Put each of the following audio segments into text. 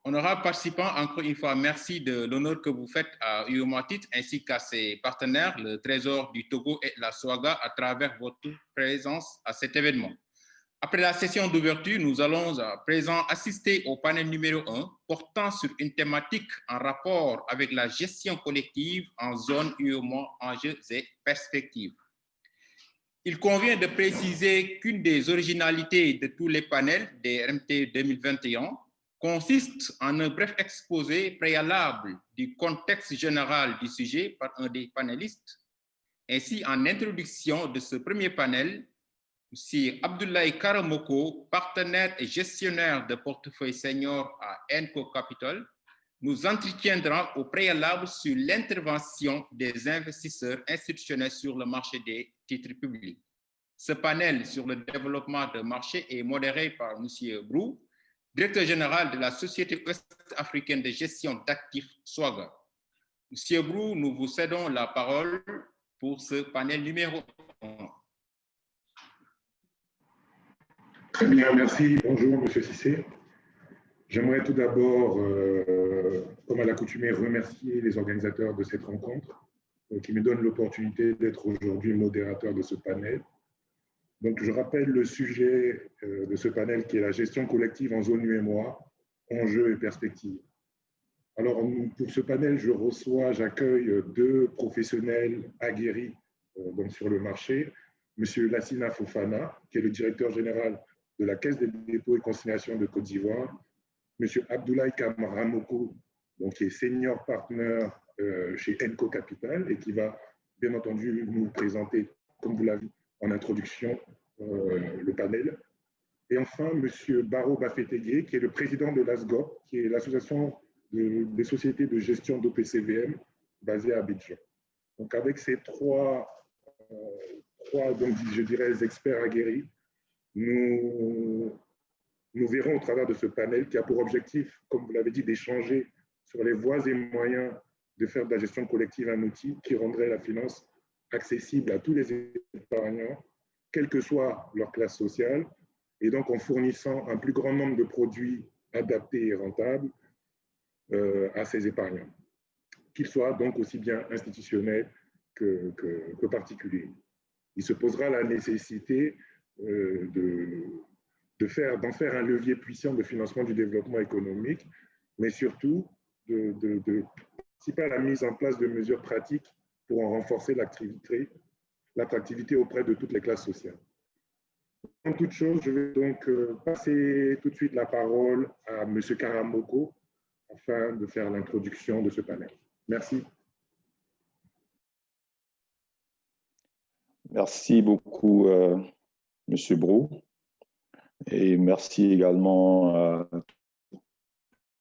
Honorables participants, encore une fois, merci de l'honneur que vous faites à UEMOA ainsi qu'à ses partenaires, le Trésor du Togo et la SOAGA, à travers votre présence à cet événement. Après la session d'ouverture, nous allons à présent assister au panel numéro 1 portant sur une thématique en rapport avec la gestion collective en zone UEMOA, enjeux et perspectives. Il convient de préciser qu'une des originalités de tous les panels des RMT 2021 consiste en un bref exposé préalable du contexte général du sujet par un des panélistes. Ainsi, en introduction de ce premier panel, M. Abdoulaye Karamoko, partenaire et gestionnaire de portefeuille senior à ENCO Capital, nous entretiendra au préalable sur l'intervention des investisseurs institutionnels sur le marché des titres publics. Ce panel sur le développement de marché est modéré par M. Brou, directeur général de la Société ouest-africaine de gestion d'actifs SOAGA. M. Brou, nous vous cédons la parole pour ce panel numéro 1. Très bien, merci. Bonjour, M. Cissé. J'aimerais tout d'abord, comme à l'accoutumée, remercier les organisateurs de cette rencontre qui me donnent l'opportunité d'être aujourd'hui modérateur de ce panel. Donc, je rappelle le sujet de ce panel qui est la gestion collective en zone UEMOA, enjeux et perspectives. Alors, pour ce panel, j'accueille deux professionnels aguerris donc sur le marché. M. Lassina Fofana, qui est le directeur général de la Caisse des dépôts et consignations de Côte d'Ivoire, M. Abdoulaye Karamoko, donc, qui est senior partner chez ENCO Capital et qui va bien entendu nous présenter, comme vous l'avez vu en introduction, le panel. Et enfin, M. Baro Bafetegué, qui est le président de l'ASGOP, qui est l'association des sociétés de gestion d'OPCVM basée à Abidjan. Donc, avec ces trois donc, je dirais, experts aguerris, nous verrons au travers de ce panel qui a pour objectif, comme vous l'avez dit, d'échanger sur les voies et moyens de faire de la gestion collective un outil qui rendrait la finance accessible à tous les épargnants, quelle que soit leur classe sociale, et donc en fournissant un plus grand nombre de produits adaptés et rentables à ces épargnants, qu'ils soient donc aussi bien institutionnels que particuliers. Il se posera la nécessité d'en faire un levier puissant de financement du développement économique, mais surtout de participer à la mise en place de mesures pratiques pour en renforcer l'attractivité auprès de toutes les classes sociales. En toute chose, je vais donc passer tout de suite la parole à M. Karamoko afin de faire l'introduction de ce panel. Merci. Merci beaucoup, M. Brou. Et merci également à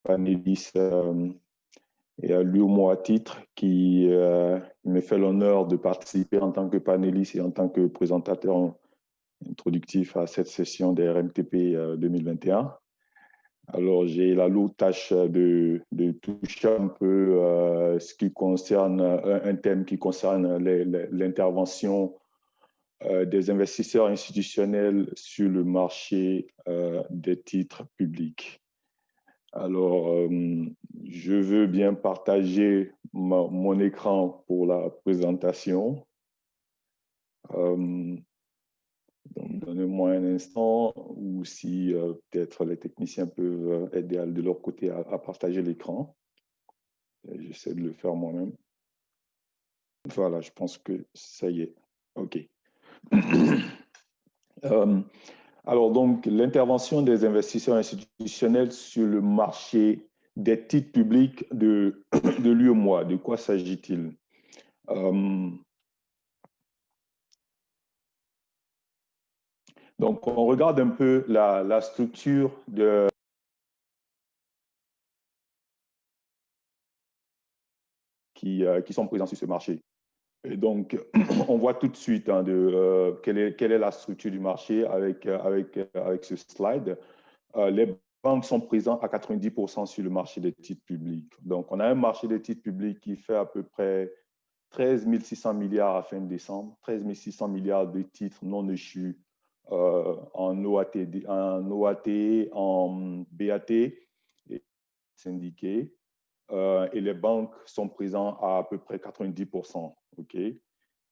panélistes et à l'UEMOA à titre qui me fait l'honneur de participer en tant que panéliste et en tant que présentateur introductif à cette session des RMTP 2021. Alors, j'ai la lourde tâche de toucher un peu ce qui concerne un thème qui concerne l'intervention des investisseurs institutionnels sur le marché des titres publics. Alors, je veux bien partager mon écran pour la présentation. Donc, donnez-moi un instant, ou si peut-être les techniciens peuvent aider de leur côté à partager l'écran. J'essaie de le faire moi-même. Voilà, je pense que ça y est. OK. Alors, donc, l'intervention des investisseurs institutionnels sur le marché des titres publics de l'UEMOA, de quoi s'agit-il? Donc, on regarde un peu la structure qui sont présents sur ce marché. Et donc, on voit tout de suite quelle est la structure du marché avec ce slide. Les banques sont présentes à 90% sur le marché des titres publics. Donc, on a un marché des titres publics qui fait à peu près 13 600 milliards à fin décembre, 13 600 milliards de titres non échus en OAT, en BAT. Et syndiqués et les banques sont présentes à peu près 90%. Okay?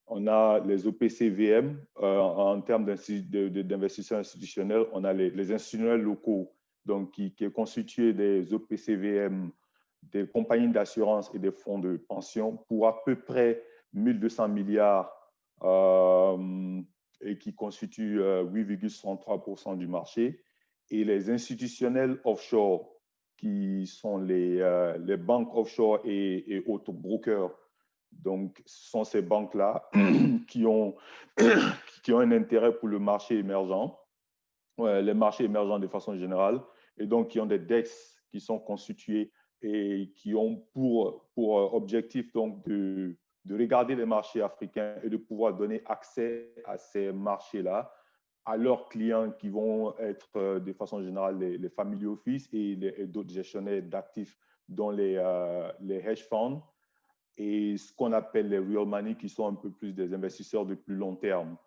On a les OPCVM, en termes d'investisseurs institutionnels, on a les institutionnels locaux, donc qui est constitué des OPCVM, des compagnies d'assurance et des fonds de pension pour à peu près 1200 milliards et qui constituent 8,63% du marché. Et les institutionnels offshore, qui sont les banques offshore et autres brokers. Donc, ce sont ces banques-là qui ont un intérêt pour le marché émergent, les marchés émergents de façon générale, et donc qui ont des DEX qui sont constitués et qui ont pour objectif donc de regarder les marchés africains et de pouvoir donner accès à ces marchés-là à leurs clients qui vont être de façon générale les family office et d'autres gestionnaires d'actifs dont les hedge funds et ce qu'on appelle les real money qui sont un peu plus des investisseurs de plus long terme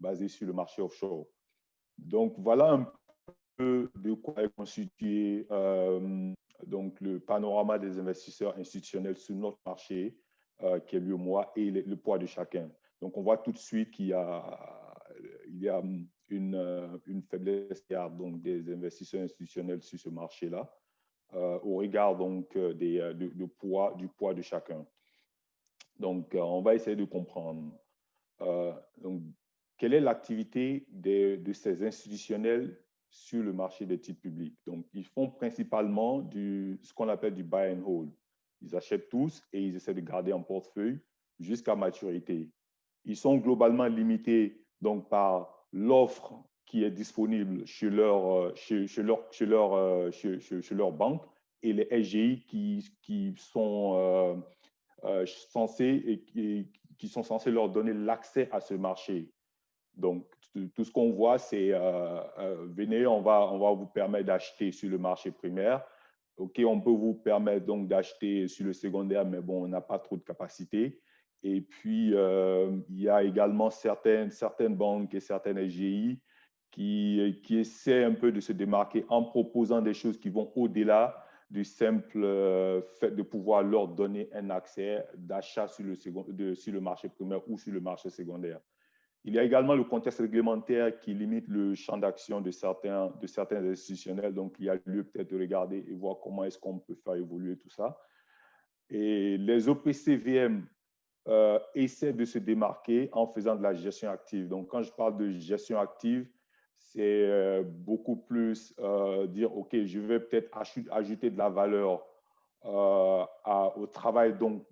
basés sur le marché offshore. Donc voilà un peu de quoi est constitué donc le panorama des investisseurs institutionnels sur notre marché qui est l'UEMOA et le poids de chacun. Donc on voit tout de suite qu'il y a une faiblesse donc des investisseurs institutionnels sur ce marché-là au regard donc du poids de chacun. Donc on va essayer de comprendre. Donc, quelle est l'activité de ces institutionnels sur le marché des titres publics? Donc, ils font principalement ce qu'on appelle du buy and hold. Ils achètent tous et ils essaient de garder en portefeuille jusqu'à maturité. Ils sont globalement limités donc, par l'offre qui est disponible chez leur banque et les SGI qui sont censés qui sont censés leur donner l'accès à ce marché. Donc, tout ce qu'on voit, c'est venez, on va vous permettre d'acheter sur le marché primaire. OK, on peut vous permettre donc d'acheter sur le secondaire, mais bon, on n'a pas trop de capacité. Et puis, il y a également certaines banques et certaines SGI qui essaient un peu de se démarquer en proposant des choses qui vont au-delà du simple fait de pouvoir leur donner un accès d'achat sur le marché primaire ou sur le marché secondaire. Il y a également le contexte réglementaire qui limite le champ d'action de certains institutionnels. Donc, il y a lieu peut-être de regarder et voir comment est-ce qu'on peut faire évoluer tout ça. Et les OPCVM essaient de se démarquer en faisant de la gestion active. Donc, quand je parle de gestion active, c'est beaucoup plus dire, OK, je vais peut-être ajouter de la valeur au travail donc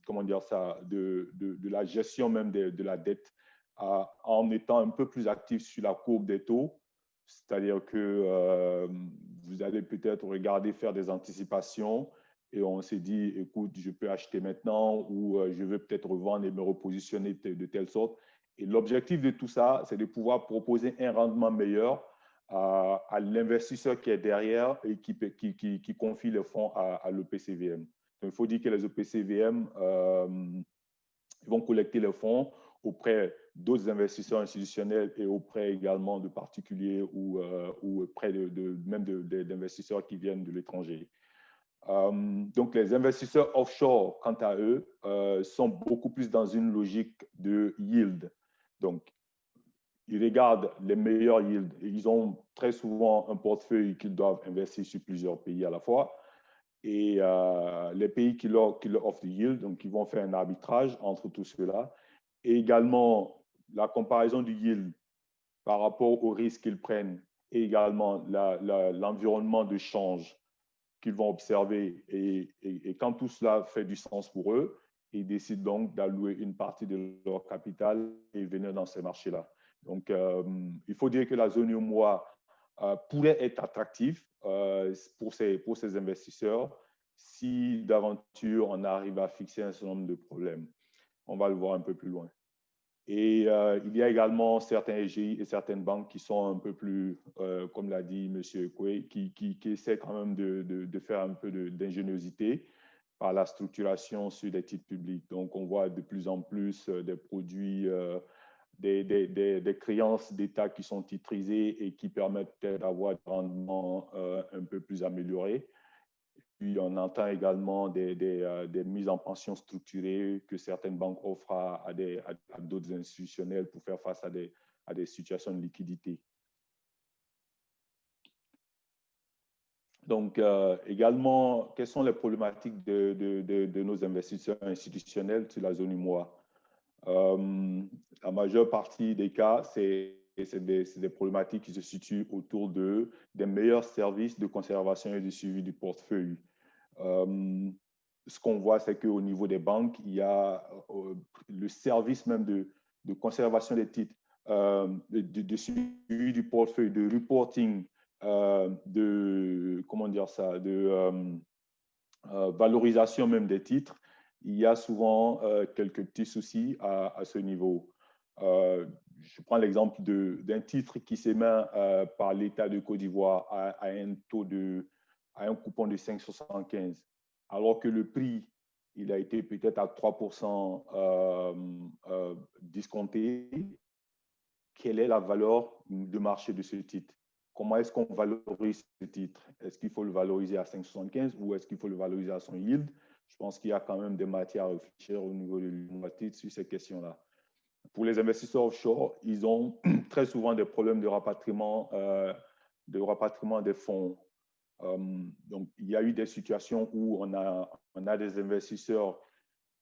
comment dire ça, de la gestion même de la dette en étant un peu plus actif sur la courbe des taux. C'est-à-dire que vous allez peut-être regarder faire des anticipations et on s'est dit, écoute, je peux acheter maintenant ou je veux peut-être revendre et me repositionner de telle sorte. Et l'objectif de tout ça, c'est de pouvoir proposer un rendement meilleur à l'investisseur qui est derrière et qui confie les fonds à l'OPCVM. Donc, il faut dire que les OPCVM vont collecter les fonds auprès d'autres investisseurs institutionnels et auprès également de particuliers ou auprès même d'investisseurs qui viennent de l'étranger. Donc, les investisseurs offshore, quant à eux, sont beaucoup plus dans une logique de yield. Donc, ils regardent les meilleurs yields. Ils ont très souvent un portefeuille qu'ils doivent investir sur plusieurs pays à la fois. Et les pays qui leur offrent du yield, donc ils vont faire un arbitrage entre tout cela. Et également, la comparaison du yield par rapport au risque qu'ils prennent et également l'environnement de change qu'ils vont observer. Et quand tout cela fait du sens pour eux, ils décident donc d'allouer une partie de leur capital et venir dans ces marchés-là. Donc, il faut dire que la zone UEMOA pourrait être attractive pour ces investisseurs si d'aventure on arrive à fixer un certain nombre de problèmes. On va le voir un peu plus loin. Et il y a également certains EGI et certaines banques qui sont un peu plus, comme l'a dit M. Koué, qui essaient quand même de faire un peu d'ingéniosité par la structuration sur des titres publics. Donc, on voit de plus en plus des produits, des créances d'État qui sont titrisées et qui permettent peut-être d'avoir des rendements un plus améliorée. Puis on entend également des mises en pension structurées que certaines banques offrent à d'autres institutionnels pour faire face à des situations de liquidité. Donc, également, quelles sont les problématiques de nos investisseurs institutionnels sur la zone UMOA? La majeure partie des cas, c'est des problématiques qui se situent autour des meilleurs services de conservation et de suivi du portefeuille. Ce qu'on voit, c'est qu'au niveau des banques, il y a le service même de conservation des titres, de suivi du portefeuille, de reporting, comment dire ça, valorisation même des titres. Il y a souvent quelques petits soucis à ce niveau. Je prends l'exemple d'un titre qui s'émet par l'État de Côte d'Ivoire à un coupon de 5,75, alors que le prix, il a été peut-être à 3% discompté. Quelle est la valeur de marché de ce titre? Comment est-ce qu'on valorise ce titre? Est-ce qu'il faut le valoriser à 5,75 ou est-ce qu'il faut le valoriser à son yield? Je pense qu'il y a quand même des matières à réfléchir au niveau de l'UMOA sur ces questions-là. Pour les investisseurs offshore, ils ont très souvent des problèmes de rapatriement des fonds. Donc, il y a eu des situations où on a des investisseurs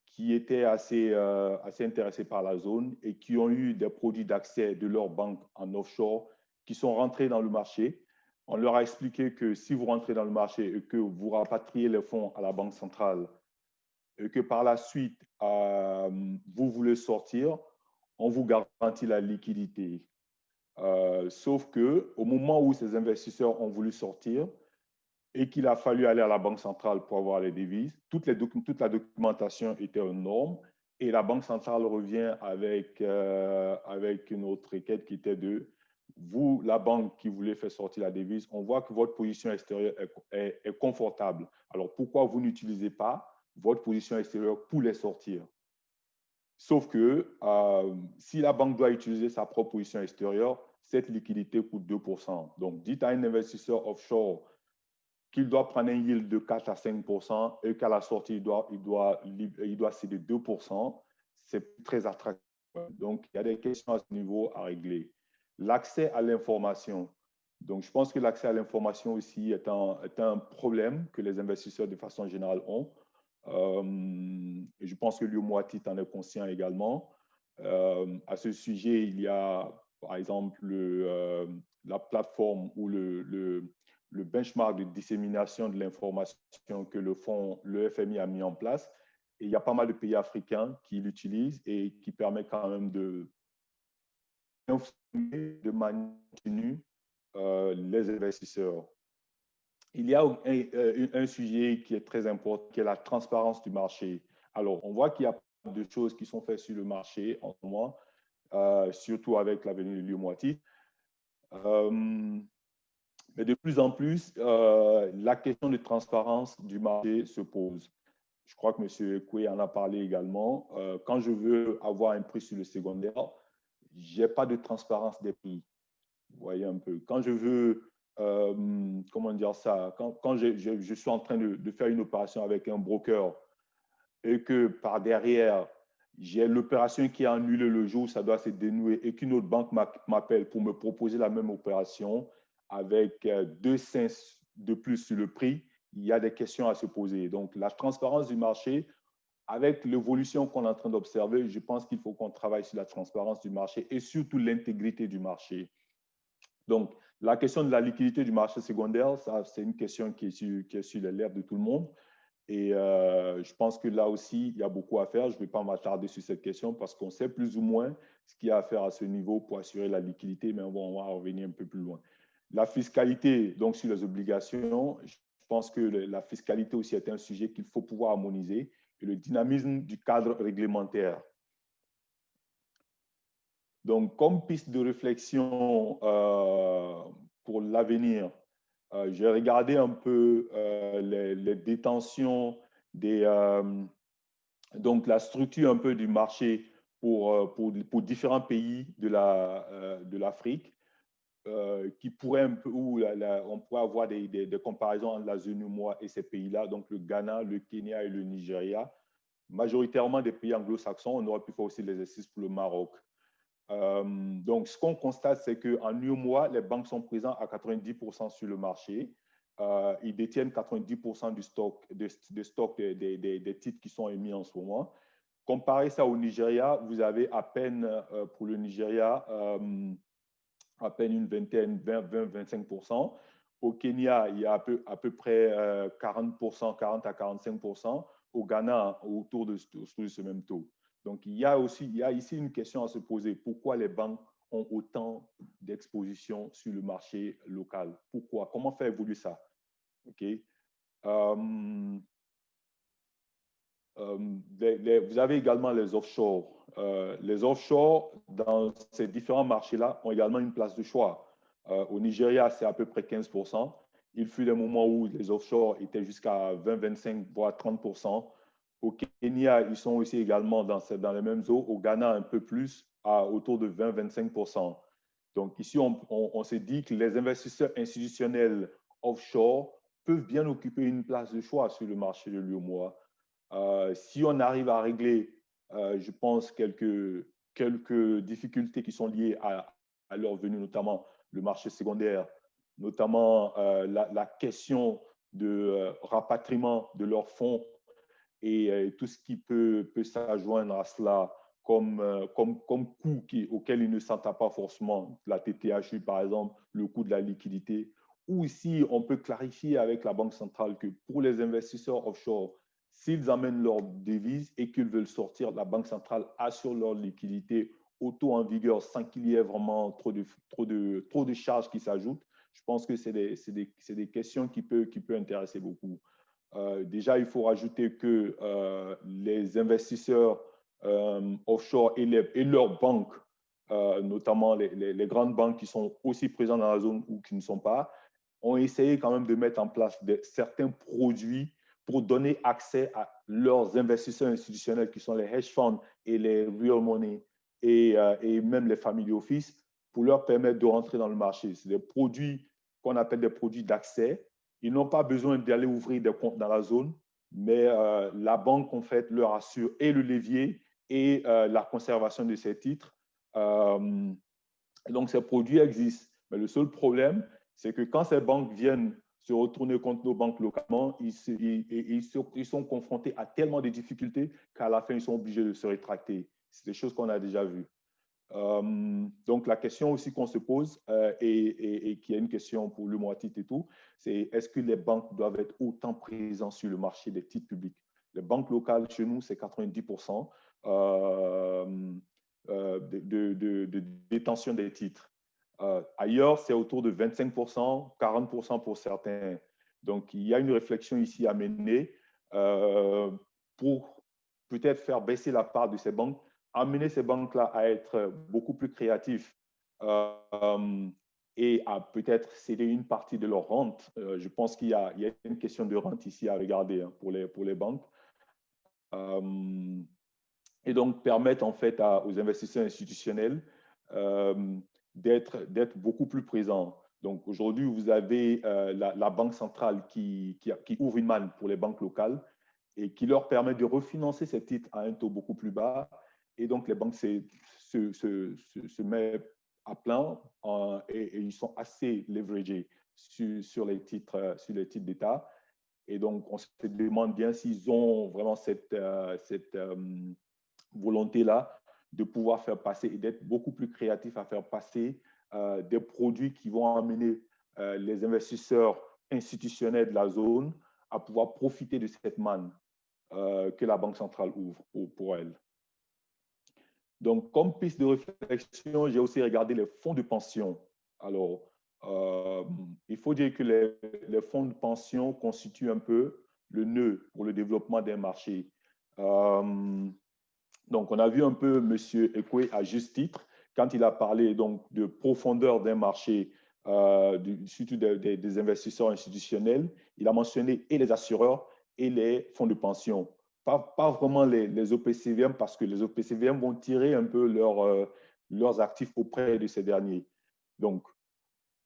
qui étaient assez intéressés par la zone et qui ont eu des produits d'accès de leur banque en offshore qui sont rentrés dans le marché. On leur a expliqué que si vous rentrez dans le marché et que vous rapatriez les fonds à la banque centrale et que par la suite, vous voulez sortir, on vous garantit la liquidité. Sauf qu'au moment où ces investisseurs ont voulu sortir, et qu'il a fallu aller à la Banque centrale pour avoir les devises, toute la documentation était aux normes et la Banque centrale revient avec une autre requête qui était de vous, la banque qui voulait faire sortir la devise, on voit que votre position extérieure est confortable. Alors, pourquoi vous n'utilisez pas votre position extérieure pour les sortir? Sauf que si la banque doit utiliser sa propre position extérieure, cette liquidité coûte 2%. Donc, dites à un investisseur offshore qu'il doit prendre un yield de 4 à 5% et qu'à la sortie, il doit céder 2%, c'est très attractif. Donc, il y a des questions à ce niveau à régler. L'accès à l'information. Donc, je pense que l'accès à l'information aussi est un problème que les investisseurs de façon générale ont. Et je pense que l'UMOA en est conscient également. À ce sujet, il y a, par exemple, la plateforme ou le benchmark de dissémination de l'information que le FMI a mis en place. Et il y a pas mal de pays africains qui l'utilisent et qui permet quand même de maintenir les investisseurs. Il y a un sujet qui est très important, qui est la transparence du marché. Alors, on voit qu'il y a de choses qui sont faites sur le marché en ce moment, surtout avec l'avenue de l'UMOA. Mais de plus en plus, la question de transparence du marché se pose. Je crois que M. Koué en a parlé également. Quand je veux avoir un prix sur le secondaire, je n'ai pas de transparence des prix. Vous voyez un peu. Quand je veux, comment dire ça, quand je suis en train de faire une opération avec un broker et que par derrière, j'ai l'opération qui est annulée le jour où ça doit se dénouer et qu'une autre banque m'appelle pour me proposer la même opération avec 2 cents de plus sur le prix, il y a des questions à se poser. Donc, la transparence du marché, avec l'évolution qu'on est en train d'observer, je pense qu'il faut qu'on travaille sur la transparence du marché et surtout l'intégrité du marché. Donc, la question de la liquidité du marché secondaire, c'est une question qui est sur les lèvres de tout le monde. Et je pense que là aussi, il y a beaucoup à faire. Je ne vais pas m'attarder sur cette question parce qu'on sait plus ou moins ce qu'il y a à faire à ce niveau pour assurer la liquidité, mais on va revenir un peu plus loin. La fiscalité, donc sur les obligations, je pense que la fiscalité aussi est un sujet qu'il faut pouvoir harmoniser et le dynamisme du cadre réglementaire. Donc, comme piste de réflexion pour l'avenir, j'ai regardé un peu les détentions donc la structure un peu du marché pour différents pays de l'Afrique. qui pourrait un peu, où on pourrait avoir des comparaisons entre la zone UEMOA et ces pays-là, donc le Ghana, le Kenya et le Nigeria, majoritairement des pays anglo-saxons. On aurait pu faire aussi l'exercice pour le Maroc. Donc, ce qu'on constate, c'est qu'en UEMOA, les banques sont présentes à 90% sur le marché. Ils détiennent 90% du stock, des titres qui sont émis en ce moment. Comparez ça au Nigeria, vous avez à peine, pour le Nigeria, à peine une vingtaine, 20-25%. Au Kenya, il y a à peu près 40%, 40 à 45%. Au Ghana, autour de ce même taux. Donc, il y a ici une question à se poser. Pourquoi les banques ont autant d'exposition sur le marché local? Pourquoi? Comment faire évoluer ça? Okay. Vous avez également les offshore. Les offshore, dans ces différents marchés-là, ont également une place de choix. Au Nigeria, c'est à peu près 15%. Il fut des moments où les offshore étaient jusqu'à 20, 25, voire 30%. Au Kenya, ils sont aussi également dans les mêmes eaux. Au Ghana, un peu plus, autour de 20, 25%. Donc ici, on se dit que les investisseurs institutionnels offshore peuvent bien occuper une place de choix sur le marché de l'UEMOA. Si on arrive à régler, je pense, quelques difficultés qui sont liées à leur venue, notamment le marché secondaire, notamment la question de rapatriement de leurs fonds et tout ce qui peut s'adjoindre à cela comme coût auquel ils ne s'entendent pas forcément, la TTHU par exemple, le coût de la liquidité, ou si on peut clarifier avec la Banque centrale que pour les investisseurs offshore, s'ils amènent leurs devises et qu'ils veulent sortir, la Banque centrale assure leur liquidité au taux en vigueur sans qu'il y ait vraiment trop de charges qui s'ajoutent. Je pense que c'est des questions qui peuvent intéresser beaucoup. Déjà, il faut rajouter que les investisseurs offshore et leurs banques, notamment les grandes banques qui sont aussi présentes dans la zone ou qui ne sont pas, ont essayé quand même de mettre en place certains produits pour donner accès à leurs investisseurs institutionnels qui sont les hedge funds et les real money et même les family office pour leur permettre de rentrer dans le marché. C'est des produits qu'on appelle des produits d'accès. Ils n'ont pas besoin d'aller ouvrir des comptes dans la zone, mais la banque, en fait, leur assure et le levier et la conservation de ces titres. Donc, ces produits existent. Mais le seul problème, c'est que quand ces banques viennent se retourner contre nos banques localement, ils sont confrontés à tellement de difficultés qu'à la fin, ils sont obligés de se rétracter. C'est des choses qu'on a déjà vues. Donc, la question aussi qu'on se pose et qui est une question pour le mois titre et tout, c'est est-ce que les banques doivent être autant présentes sur le marché des titres publics? Les banques locales, chez nous, c'est 90% de détention des titres. Ailleurs, c'est autour de 25%, 40% pour certains. Donc, il y a une réflexion ici à mener pour peut-être faire baisser la part de ces banques, amener ces banques-là à être beaucoup plus créatifs et à peut-être céder une partie de leur rente. Je pense qu'il y a une question de rente ici à regarder pour les banques. Et donc permettre en fait aux investisseurs institutionnels d'être beaucoup plus présents. Donc aujourd'hui, vous avez la Banque centrale qui ouvre une manne pour les banques locales et qui leur permet de refinancer ces titres à un taux beaucoup plus bas. Et donc les banques se mettent à plein et ils sont assez leveragés sur les titres d'État. Et donc on se demande bien s'ils ont vraiment cette volonté-là de pouvoir faire passer et d'être beaucoup plus créatif à faire passer des produits qui vont amener les investisseurs institutionnels de la zone à pouvoir profiter de cette manne que la Banque centrale ouvre pour elle. Donc, comme piste de réflexion, j'ai aussi regardé les fonds de pension. Alors, il faut dire que les fonds de pension constituent un peu le nœud pour le développement des marchés. Donc, on a vu un peu M. Ekwe à juste titre quand il a parlé donc, de profondeur d'un marché, surtout des investisseurs institutionnels. Il a mentionné et les assureurs et les fonds de pension. Pas vraiment les OPCVM parce que les OPCVM vont tirer un peu leurs actifs auprès de ces derniers. Donc,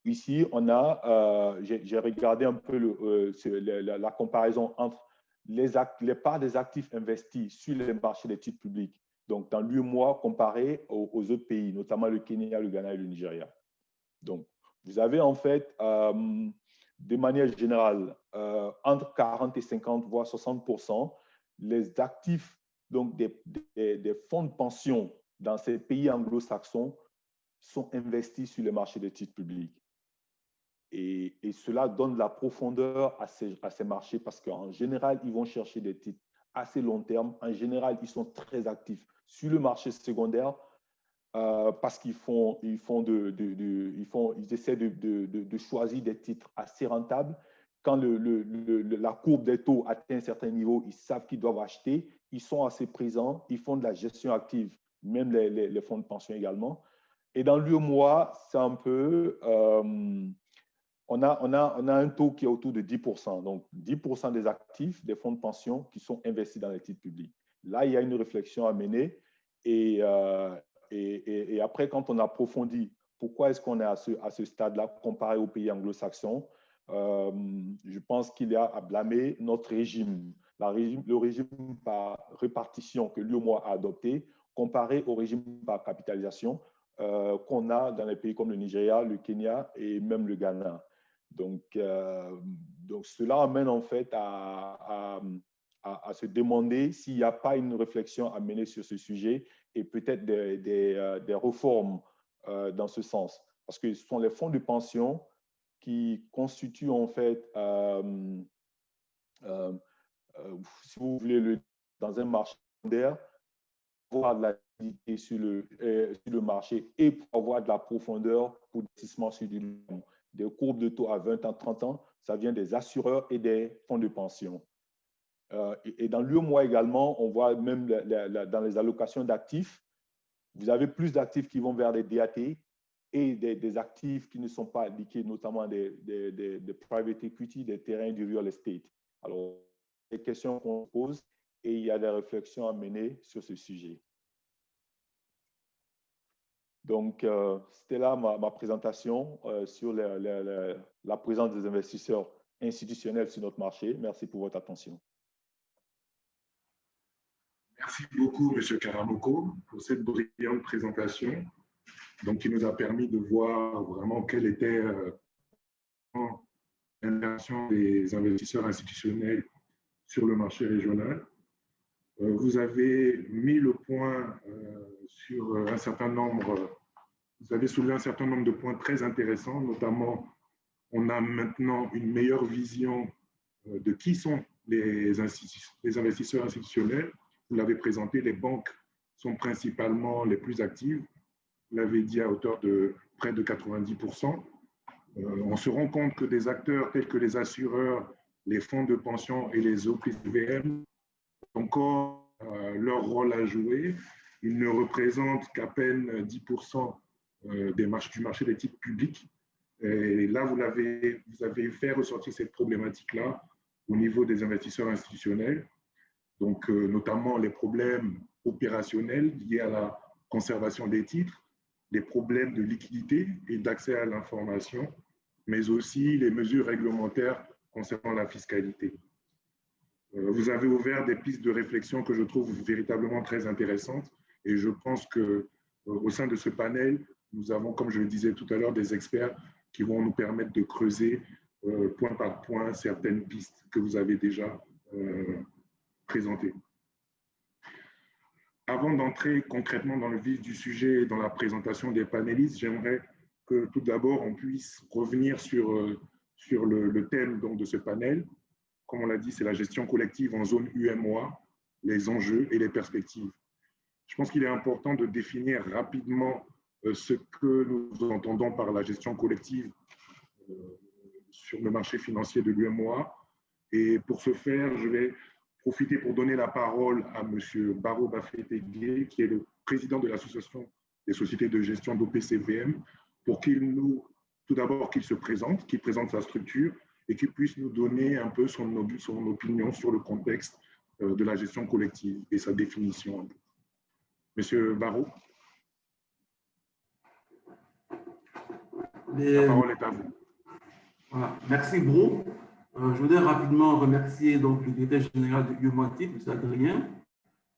ici, on a, j'ai regardé un peu la comparaison entre les parts des actifs investis sur les marchés des titres publics, donc dans l'UEMOA comparé aux autres pays, notamment le Kenya, le Ghana et le Nigeria. Donc, vous avez en fait, de manière générale, entre 40 et 50, voire 60%, les actifs donc des fonds de pension dans ces pays anglo-saxons sont investis sur le marché des titres publics. Et cela donne de la profondeur à ces marchés parce qu'en général, ils vont chercher des titres assez long terme. En général, ils sont très actifs sur le marché secondaire parce qu'ils essaient de choisir des titres assez rentables. Quand la courbe des taux atteint un certain niveau, ils savent qu'ils doivent acheter. Ils sont assez présents. Ils font de la gestion active, même les fonds de pension également. Et dans l'UEMOA, c'est un peu... on a un taux qui est autour de 10%. Donc, 10% des actifs des fonds de pension qui sont investis dans les titres publics. Là, il y a une réflexion à mener. Et après, quand on approfondit pourquoi est-ce qu'on est à ce stade-là comparé aux pays anglo-saxons, je pense qu'il y a à blâmer notre régime. Le régime par répartition que l'UEMOA a adopté comparé au régime par capitalisation qu'on a dans les pays comme le Nigeria, le Kenya et même le Ghana. Donc, cela amène en fait à se demander s'il n'y a pas une réflexion à mener sur ce sujet et peut-être des réformes dans ce sens. Parce que ce sont les fonds de pension qui constituent en fait, si vous voulez, dans un marché secondaire, avoir de la liquidité sur le marché et pour avoir de la profondeur pour l'investissement sur du long terme. Des courbes de taux à 20 ans, 30 ans, ça vient des assureurs et des fonds de pension. Et dans l'UEMOA également, on voit même dans les allocations d'actifs, vous avez plus d'actifs qui vont vers des DAT et des actifs qui ne sont pas liqués, notamment des private equity, des terrains du real estate. Alors, des questions qu'on pose et il y a des réflexions à mener sur ce sujet. Donc, c'était là ma présentation sur la présence des investisseurs institutionnels sur notre marché. Merci pour votre attention. Merci beaucoup, M. Karamoko, pour cette brillante présentation, donc, qui nous a permis de voir vraiment quelle était l'intention des investisseurs institutionnels sur le marché régional. Vous avez mis le point sur un certain nombre, vous avez soulevé un certain nombre de points très intéressants, notamment on a maintenant une meilleure vision de qui sont les investisseurs institutionnels. Vous l'avez présenté, les banques sont principalement les plus actives, vous l'avez dit à hauteur de près de 90%. On se rend compte que des acteurs tels que les assureurs, les fonds de pension et les OPCVM ont encore leur rôle à jouer. Ils ne représentent qu'à peine 10% du marché des titres publics. Et là, vous avez fait ressortir cette problématique-là au niveau des investisseurs institutionnels, donc notamment les problèmes opérationnels liés à la conservation des titres, les problèmes de liquidité et d'accès à l'information, mais aussi les mesures réglementaires concernant la fiscalité. Vous avez ouvert des pistes de réflexion que je trouve véritablement très intéressantes et je pense qu'au sein de ce panel, nous avons, comme je le disais tout à l'heure, des experts qui vont nous permettre de creuser point par point certaines pistes que vous avez déjà présentées. Avant d'entrer concrètement dans le vif du sujet et dans la présentation des panélistes, j'aimerais que tout d'abord on puisse revenir sur le thème donc, de ce panel. Comme on l'a dit, c'est la gestion collective en zone UEMOA, les enjeux et les perspectives. Je pense qu'il est important de définir rapidement ce que nous entendons par la gestion collective sur le marché financier de l'UEMOA. Et pour ce faire, je vais profiter pour donner la parole à M. Baro Bafetegui, qui est le président de l'Association des sociétés de gestion d'OPCVM, pour tout d'abord qu'il se présente, qu'il présente sa structure et qu'il puisse nous donner un peu son opinion sur le contexte de la gestion collective et sa définition. Monsieur Baro. La parole est à vous. Voilà. Merci, Bro. Je voudrais rapidement remercier donc, le directeur général de UMATIC, M. Adrien,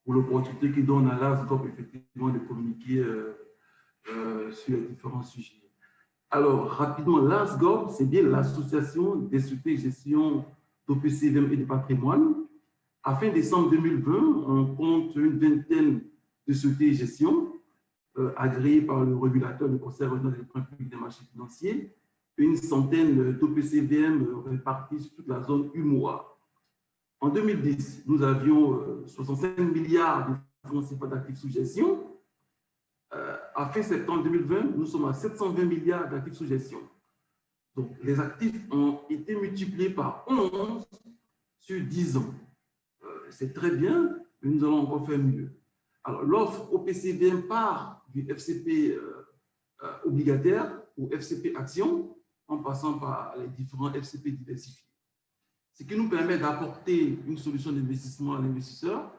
pour l'opportunité qu'il donne à l'ASGOP effectivement de communiquer sur les différents sujets. Alors, rapidement, l'ASGOP, c'est bien l'association des sociétés de gestion d'OPCVM et de patrimoine. À fin décembre 2020, on compte une vingtaine de sociétés de gestion agréées par le régulateur, le Conseil régional des points publics des marchés financiers, et une centaine d'OPCVM répartis sur toute la zone UMOA. En 2010, nous avions 65 milliards de francs CFA d'actifs sous gestion. À fin septembre 2020, nous sommes à 720 milliards d'actifs sous gestion. Donc, les actifs ont été multipliés par 11 sur 10 ans. C'est très bien, mais nous allons encore faire mieux. Alors, l'offre OPCVM part du FCP obligataire ou FCP action, en passant par les différents FCP diversifiés. Ce qui nous permet d'apporter une solution d'investissement à l'investisseur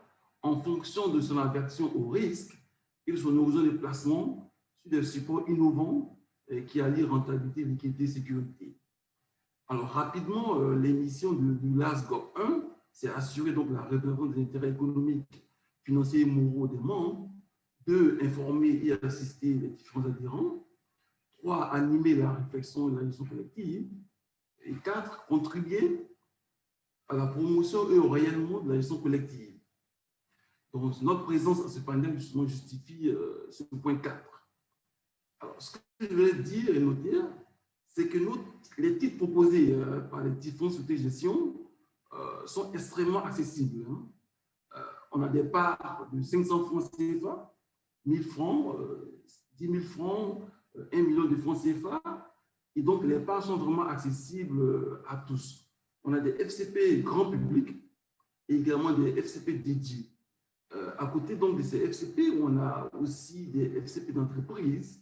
en fonction de son aversion au risque et de son horizon de placement sur des supports innovants qui allient rentabilité, liquidité, sécurité. Alors, rapidement, les missions de l'ASGOP 1, c'est assurer donc la réponse des intérêts économiques, financiers et moraux des membres. 2, informer et assister les différents adhérents. 3, animer la réflexion et la gestion collective. Et 4, contribuer à la promotion et au rayonnement de la gestion collective. Donc, notre présence à ce panel justement justifie ce point 4. Alors, ce que je voulais dire et noter, c'est que les titres proposés par les différentes sociétés de gestion sont extrêmement accessibles. On a des parts de 500 francs CFA, 1000 francs, 10 000 francs, 1 million de francs CFA. Et donc, les parts sont vraiment accessibles à tous. On a des FCP grand public et également des FCP dédiés. À côté donc de ces FCP, on a aussi des FCP d'entreprise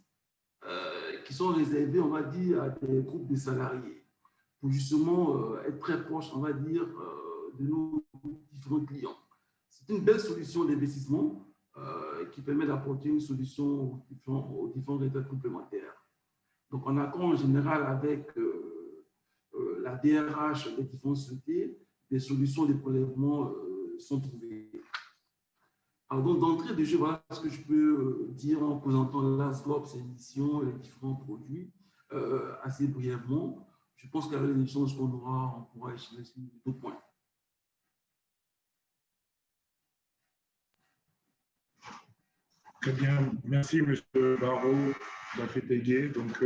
qui sont réservés, on va dire, à des groupes de salariés pour justement être très proche, on va dire, de nos différents clients. C'est une belle solution d'investissement qui permet d'apporter une solution aux différents résultats complémentaires. Donc, en accord en général avec la DRH des différentes sociétés, des solutions de prélèvement sont trouvées. Alors, donc, d'entrée de jeu, voilà ce que je peux dire en présentant l'ASGOP, ses missions, les différents produits, assez brièvement. Je pense qu'avec les échanges qu'on aura, on pourra échanger sur d'autres points. Très bien. Merci, M. Barraud Bafetegué, donc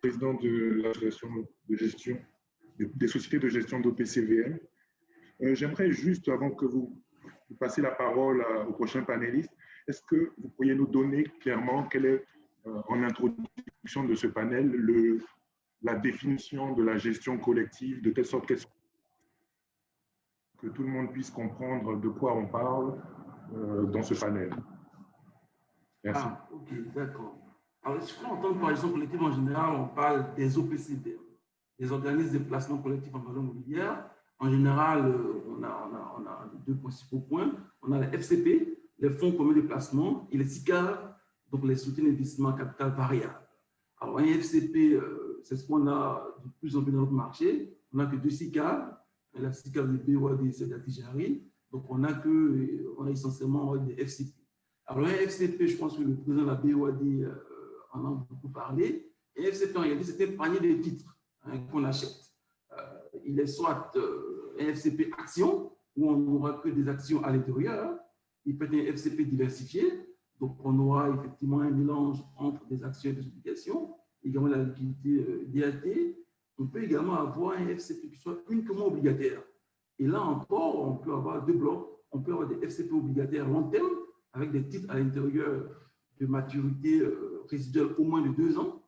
président de l'association de gestion des sociétés de gestion d'OPCVM. J'aimerais juste, avant que vous passiez la parole au prochain panéliste, est-ce que vous pourriez nous donner clairement quelle est, en introduction de ce panel, la définition de la gestion collective, de telle sorte que tout le monde puisse comprendre de quoi on parle dans ce panel. Merci. Ah, ok, d'accord. Alors, je crois entendre par gestion collective en général, on parle des OPCVM, des organismes de placement collectif en valeur mobilière. En général, on a deux principaux points. On a les FCP, les fonds communs de placement, et les SICAV, donc les soutiens d'investissement à capital variable. Alors, un FCP, c'est ce qu'on a de plus en plus dans notre marché. On n'a que deux SICAV, la SICAV de BOAD et celle d'Atijari. Donc, on a essentiellement des FCP. Alors, un FCP, je pense que le président de la BOAD en a beaucoup parlé. Et FCP, en réalité, c'est un panier de titres qu'on achète. Il est soit un FCP action, où on n'aura que des actions à l'intérieur. Il peut être un FCP diversifié, donc on aura effectivement un mélange entre des actions et des obligations, également la liquidité DLT. On peut également avoir un FCP qui soit uniquement obligataire. Et là encore, on peut avoir deux blocs. On peut avoir des FCP obligataires long terme, avec des titres à l'intérieur de maturité résiduelle au moins de 2 ans.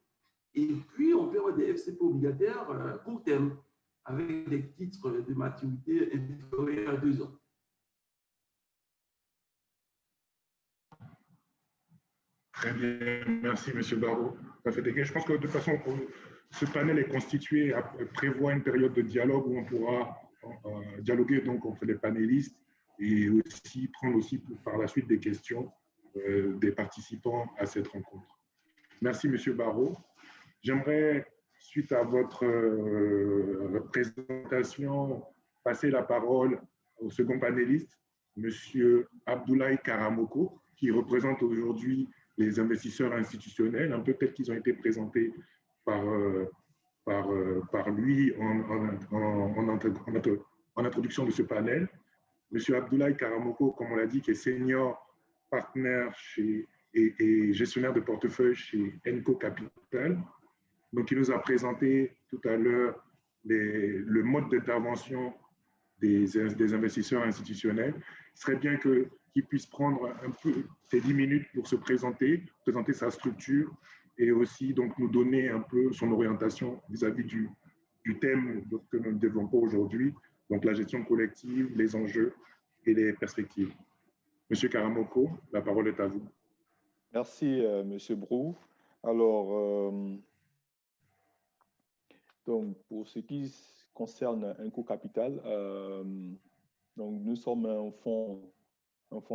Et puis, on peut avoir des FCP obligataires court terme, avec des titres de maturité inférieurs à 2 ans. Très bien, merci M. Barraud. Je pense que de toute façon, ce panel est constitué, prévoit une période de dialogue où on pourra dialoguer donc entre les panélistes et aussi prendre aussi par la suite des questions des participants à cette rencontre. Merci M. Barraud. J'aimerais suite à votre présentation, passer la parole au second panéliste, M. Abdoulaye Karamoko, qui représente aujourd'hui les investisseurs institutionnels, un peu tels qu'ils ont été présentés par lui en introduction de ce panel. M. Abdoulaye Karamoko, comme on l'a dit, qui est senior partner et gestionnaire de portefeuille chez Enco Capital. Donc, il nous a présenté tout à l'heure le mode d'intervention des investisseurs institutionnels. Ce serait bien qu'il puisse prendre un peu ces 10 minutes pour se présenter sa structure et aussi donc nous donner un peu son orientation vis-à-vis du thème que nous ne développons pas aujourd'hui, donc la gestion collective, les enjeux et les perspectives. Monsieur Karamoko, la parole est à vous. Merci, Monsieur Brou. Alors, donc, pour ce qui concerne Enco Capital, donc nous sommes un fonds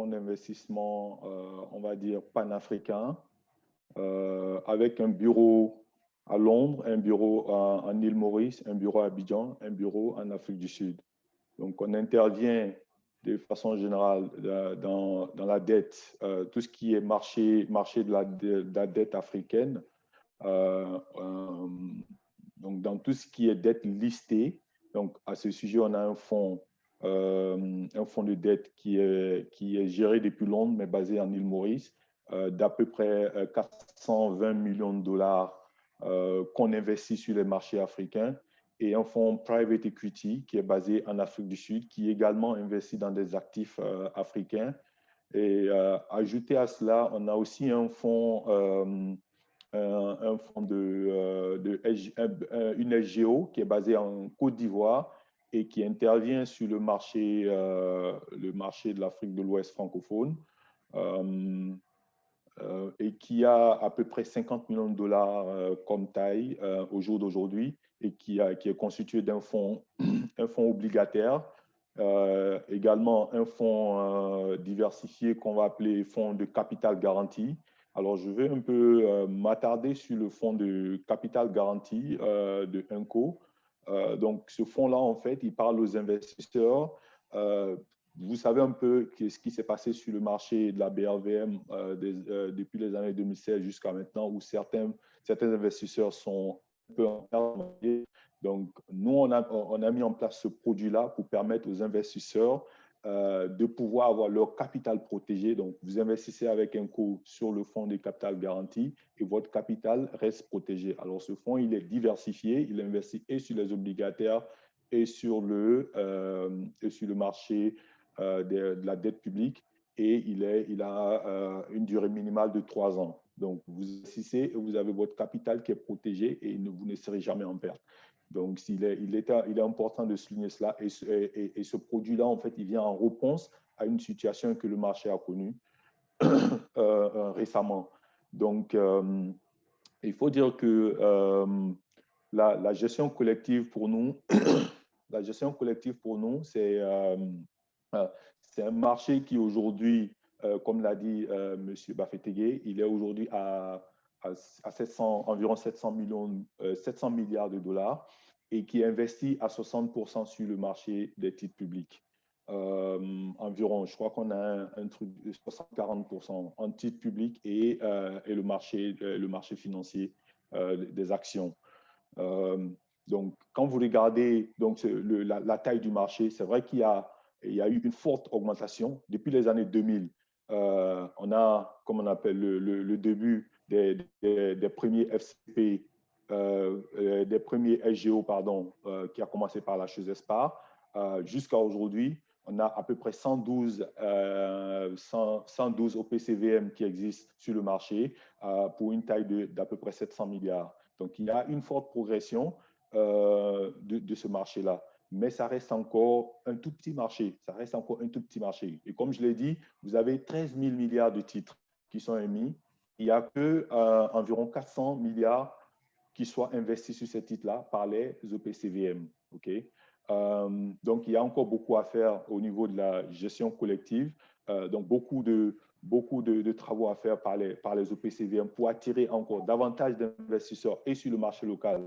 d'investissement, on va dire, panafricain, avec un bureau à Londres, un bureau en île Maurice, un bureau à Abidjan, un bureau en Afrique du Sud. Donc, on intervient de façon générale dans la dette, tout ce qui est marché de la dette africaine, donc dans tout ce qui est dette listée. Donc, à ce sujet, on a un fonds de dette qui est géré depuis Londres, mais basé en île Maurice, d'à peu près 420 millions de dollars qu'on investit sur les marchés africains, et un fonds private equity qui est basé en Afrique du Sud, qui également investit dans des actifs africains. Et ajouté à cela, on a aussi un fonds une SGO qui est basée en Côte d'Ivoire et qui intervient sur le marché de l'Afrique de l'Ouest francophone, et qui a à peu près 50 millions de dollars comme taille au jour d'aujourd'hui, et qui est constitué d'un fonds, un fonds obligataire, également un fonds diversifié qu'on va appeler fonds de capital garanti. Alors, je vais un peu m'attarder sur le fonds de capital garanti de Enco. Donc, ce fonds-là, en fait, il parle aux investisseurs. Vous savez un peu ce qui s'est passé sur le marché de la BRVM depuis les années 2016 jusqu'à maintenant, où certains investisseurs sont un peu en perte. Donc, nous, on a mis en place ce produit-là pour permettre aux investisseurs de pouvoir avoir leur capital protégé. Donc, vous investissez avec Enco sur le fonds de capital garanti et votre capital reste protégé. Alors, ce fonds, il est diversifié. Il investit et sur les obligataires et sur le marché de la dette publique, et il a une durée minimale de 3 ans. Donc, vous investissez et vous avez votre capital qui est protégé et vous ne serez jamais en perte. Donc, il est important de souligner cela. Et ce produit-là, en fait, il vient en réponse à une situation que le marché a connue récemment. Donc, il faut dire que la gestion collective pour nous, c'est un marché qui aujourd'hui, comme l'a dit M. Bafetegui, il est aujourd'hui à environ 700 milliards de dollars, et qui investit à 60% sur le marché des titres publics. Environ, je crois qu'on a un truc de 60-40% en titres publics et le marché financier des actions. Donc, quand vous regardez donc, la taille du marché, c'est vrai qu'il y a eu une forte augmentation. Depuis les années 2000, on a, comme on appelle, le début des premiers FCP, des premiers SGO, pardon, qui a commencé par la Chezespar. Jusqu'à aujourd'hui, on a à peu près 112 OPCVM qui existent sur le marché pour une taille d'à peu près 700 milliards. Donc, il y a une forte progression de ce marché-là. Mais ça reste encore un tout petit marché. Et comme je l'ai dit, vous avez 13 000 milliards de titres qui sont émis. Il n'y a que environ 400 milliards qui soient investis sur ces titres-là par les OPCVM. Okay? Donc, il y a encore beaucoup à faire au niveau de la gestion collective. Donc, beaucoup de travaux à faire par les OPCVM pour attirer encore davantage d'investisseurs et sur le marché local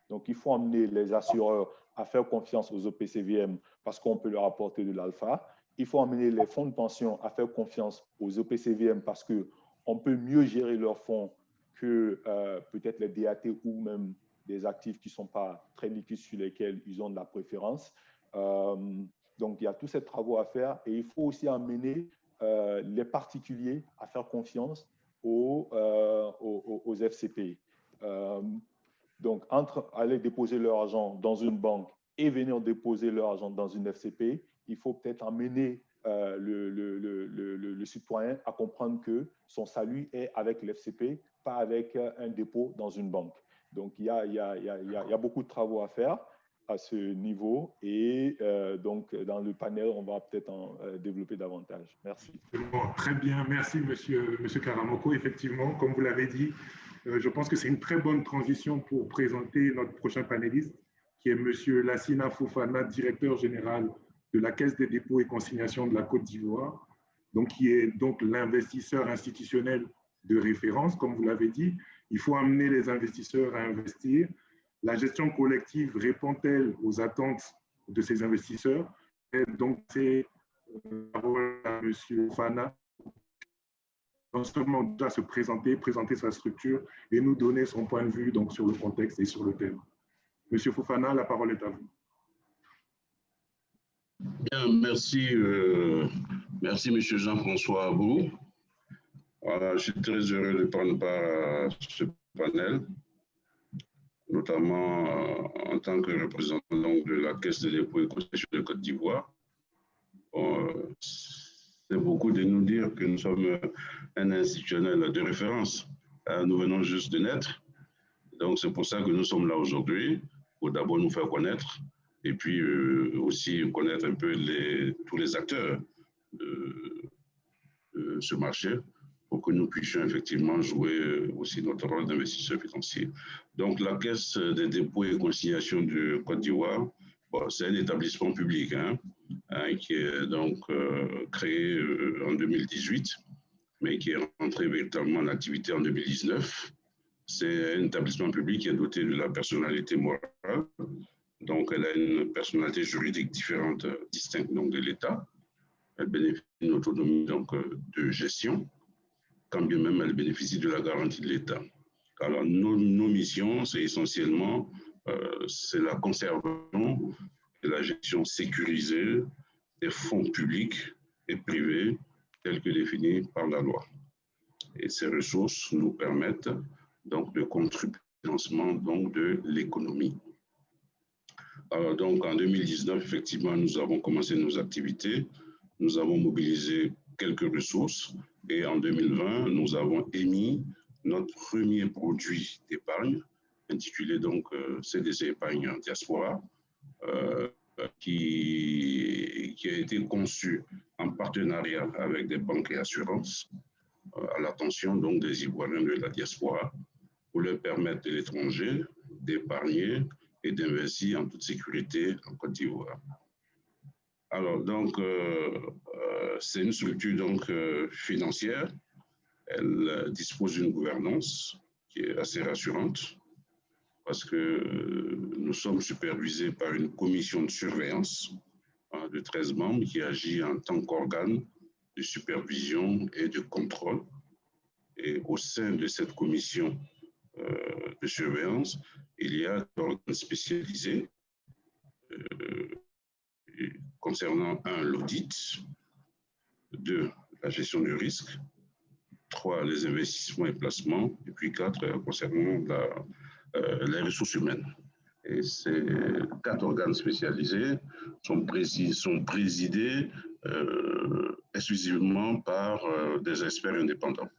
Donc, il faut amener les assureurs à faire confiance aux OPCVM parce qu'on peut leur apporter de l'alpha. Il faut amener les fonds de pension à faire confiance aux OPCVM parce qu'on peut mieux gérer leurs fonds que peut-être les DAT ou même des actifs qui ne sont pas très liquides sur lesquels ils ont de la préférence. Donc, il y a tous ces travaux à faire et il faut aussi amener les particuliers à faire confiance aux FCPI. Donc, entre aller déposer leur argent dans une banque et venir déposer leur argent dans une FCPI, il faut peut-être amener le citoyen à comprendre que son salut est avec l'FCPI, pas avec un dépôt dans une banque. Donc, il y a beaucoup de travaux à faire à ce niveau et donc, dans le panel, on va peut-être en développer davantage. Merci. Bon, très bien, merci Monsieur Karamoko. Effectivement, comme vous l'avez dit, je pense que c'est une très bonne transition pour présenter notre prochain panéliste, qui est Monsieur Lassina Fofana, directeur général de la Caisse des dépôts et consignations de la Côte d'Ivoire, donc qui est donc l'investisseur institutionnel de référence, comme vous l'avez dit. Il faut amener les investisseurs à investir. La gestion collective répond-elle aux attentes de ces investisseurs? Et donc, c'est la parole à M. Fofana, non seulement déjà se présenter sa structure et nous donner son point de vue donc, sur le contexte et sur le thème. Monsieur Fofana, la parole est à vous. Bien, merci, merci M. Jean-François Abou. Voilà, je suis très heureux de prendre part à ce panel, notamment en tant que représentant de la Caisse de dépôt et consignation de Côte d'Ivoire. C'est beaucoup de nous dire que nous sommes un institutionnel de référence. Nous venons juste de naître. Donc, c'est pour ça que nous sommes là aujourd'hui, pour d'abord nous faire connaître et puis aussi connaître un peu tous les acteurs de ce marché pour que nous puissions effectivement jouer aussi notre rôle d'investisseur financier. Donc, la Caisse des dépôts et consignations de Côte d'Ivoire, bon, c'est un établissement public qui est donc créé en 2018, mais qui est rentré véritablement en activité en 2019. C'est un établissement public qui est doté de la personnalité morale. Donc, elle a une personnalité juridique différente, distincte donc, de l'État. Elle bénéficie d'une autonomie donc, de gestion, quand bien même elle bénéficie de la garantie de l'État. Alors, nos missions, c'est essentiellement c'est la conservation et la gestion sécurisée des fonds publics et privés tels que définis par la loi. Et ces ressources nous permettent donc de contribuer au financement donc, de l'économie. Alors donc en 2019, effectivement, nous avons commencé nos activités, nous avons mobilisé quelques ressources et en 2020, nous avons émis notre premier produit d'épargne intitulé donc CDC Épargne Diaspora qui a été conçu en partenariat avec des banques et assurances à l'attention donc des Ivoiriens de la diaspora pour leur permettre de l'étranger d'épargner et d'investir en toute sécurité en Côte d'Ivoire. Alors donc, c'est une structure donc financière. Elle dispose d'une gouvernance qui est assez rassurante parce que nous sommes supervisés par une commission de surveillance de 13 membres qui agit en tant qu'organe de supervision et de contrôle. Et au sein de cette commission de surveillance, il y a des organes spécialisés concernant 1, l'audit, 2, la gestion du risque, 3, les investissements et placements, et puis 4, concernant les ressources humaines. Et ces 4 organes spécialisés sont présidés exclusivement par des experts indépendants.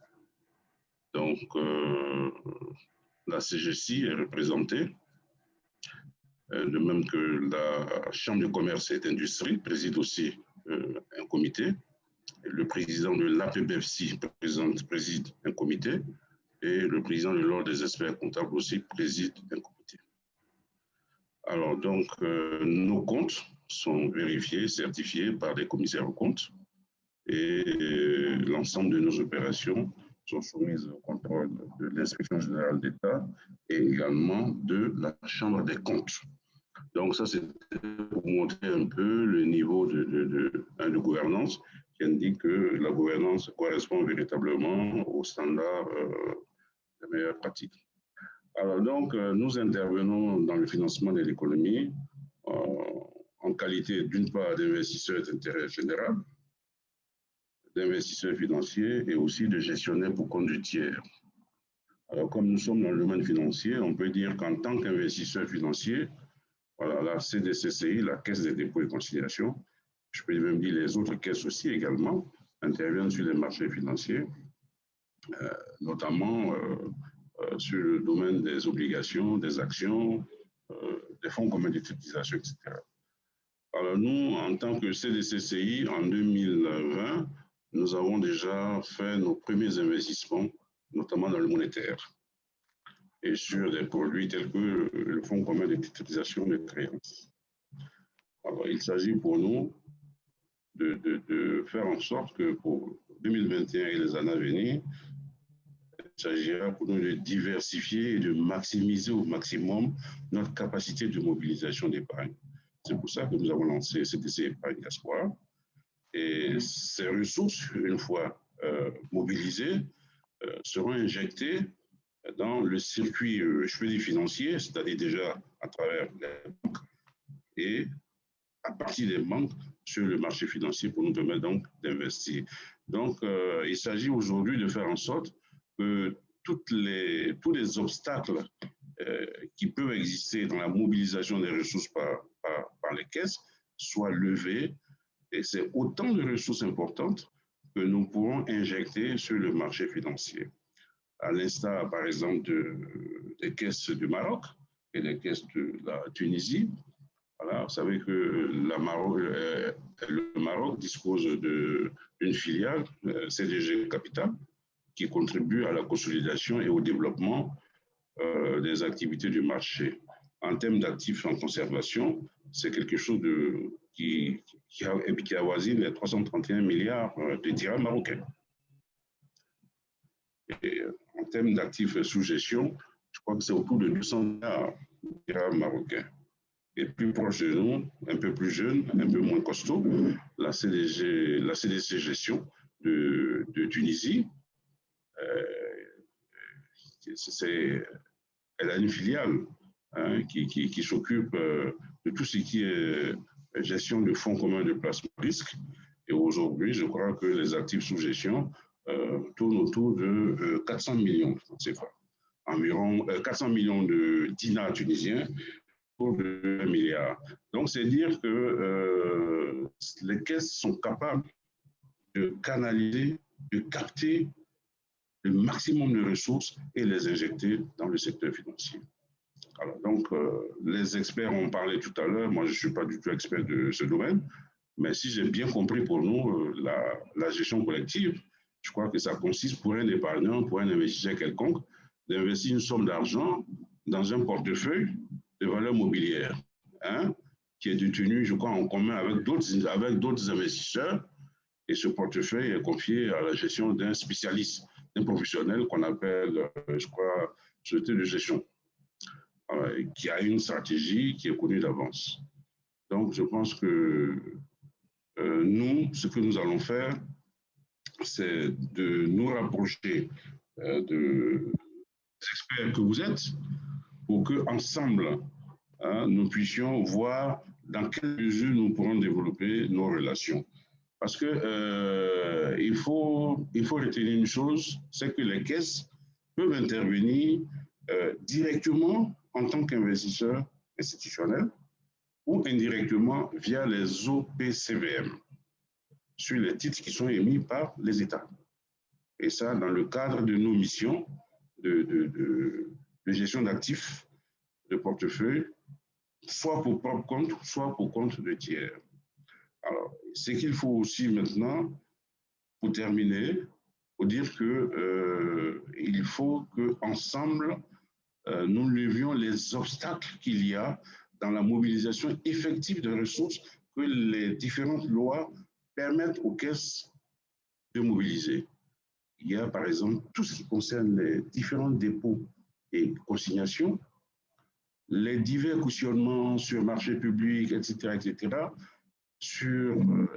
Donc, la CGC est représentée, de même que la Chambre de commerce et d'industrie préside aussi un comité. Le président de l'APBFC préside un comité et le président de l'Ordre des experts comptables aussi préside un comité. Alors donc, nos comptes sont vérifiés, certifiés par des commissaires aux comptes et l'ensemble de nos opérations sont soumises au contrôle de l'Inspection générale d'État et également de la Chambre des comptes. Donc ça, c'est pour montrer un peu le niveau de gouvernance qui indique que la gouvernance correspond véritablement aux standards des meilleures pratiques. Alors donc, nous intervenons dans le financement de l'économie en qualité d'une part d'investisseurs d'intérêt général, d'investisseurs financiers et aussi de gestionnaires pour compte du tiers. Alors comme nous sommes dans le domaine financier, on peut dire qu'en tant qu'investisseur financier, voilà, la CDCCI, la Caisse des dépôts et consignations, je peux même dire les autres caisses aussi également, interviennent sur les marchés financiers, notamment sur le domaine des obligations, des actions, des fonds communs d'utilisation, etc. Alors nous, en tant que CDCCI, en 2020, nous avons déjà fait nos premiers investissements, notamment dans le monétaire, et sur des produits tels que le fonds commun d'utilisation de créances. Alors, il s'agit pour nous de faire en sorte que pour 2021 et les années à venir, il s'agira pour nous de diversifier et de maximiser au maximum notre capacité de mobilisation d'épargne. C'est pour ça que nous avons lancé CDC Épargne Espoir. Et ces ressources, une fois mobilisées, seront injectées dans le circuit, je peux dire financier, c'est-à-dire déjà à travers les banques et à partir des banques sur le marché financier pour nous permettre donc d'investir. Donc, il s'agit aujourd'hui de faire en sorte que tous les obstacles qui peuvent exister dans la mobilisation des ressources par les caisses soient levés. Et c'est autant de ressources importantes que nous pourrons injecter sur le marché financier. À l'instar, par exemple, des caisses du Maroc et des caisses de la Tunisie. Voilà, vous savez que le Maroc dispose d'une filiale, CDG Capital, qui contribue à la consolidation et au développement des activités du marché. En termes d'actifs en conservation, c'est quelque chose qui avoisine les 331 milliards de dirhams marocains. Et en termes d'actifs sous gestion, je crois que c'est autour de 200 milliards de dirhams marocains. Et plus proche de nous, un peu plus jeune, un peu moins costaud, la CDC Gestion de Tunisie, elle a une filiale qui s'occupe de tout ce qui est gestion de fonds communs de placement risque. Et aujourd'hui, je crois que les actifs sous gestion tournent autour de 400 millions de CFA, environ 400 millions de dinars tunisiens, autour de 1 milliard. Donc, c'est dire que les caisses sont capables de canaliser, de capter le maximum de ressources et les injecter dans le secteur financier. Alors, donc, les experts ont parlé tout à l'heure. Moi, je ne suis pas du tout expert de ce domaine, mais si j'ai bien compris pour nous, la gestion collective, je crois que ça consiste pour un épargnant, pour un investisseur quelconque, d'investir une somme d'argent dans un portefeuille de valeurs mobilières, qui est détenu, je crois, en commun avec d'autres investisseurs. Et ce portefeuille est confié à la gestion d'un spécialiste, d'un professionnel qu'on appelle, je crois, société de gestion, qui a une stratégie qui est connue d'avance. Donc, je pense que nous, ce que nous allons faire, c'est de nous rapprocher des experts que vous êtes pour qu'ensemble, nous puissions voir dans quelle mesure nous pourrons développer nos relations. Parce que il faut retenir une chose, c'est que les caisses peuvent intervenir directement en tant qu'investisseurs institutionnels ou indirectement via les OPCVM sur les titres qui sont émis par les États. Et ça, dans le cadre de nos missions de gestion d'actifs, de portefeuille, soit pour propre compte, soit pour compte de tiers. Alors, ce qu'il faut aussi maintenant, pour terminer, pour dire qu'il faut qu'ensemble, nous levions les obstacles qu'il y a dans la mobilisation effective de ressources que les différentes lois permettent aux caisses de mobiliser. il y a par exemple tout ce qui concerne les différents dépôts et consignations, les divers cautionnements sur marché public, etc.,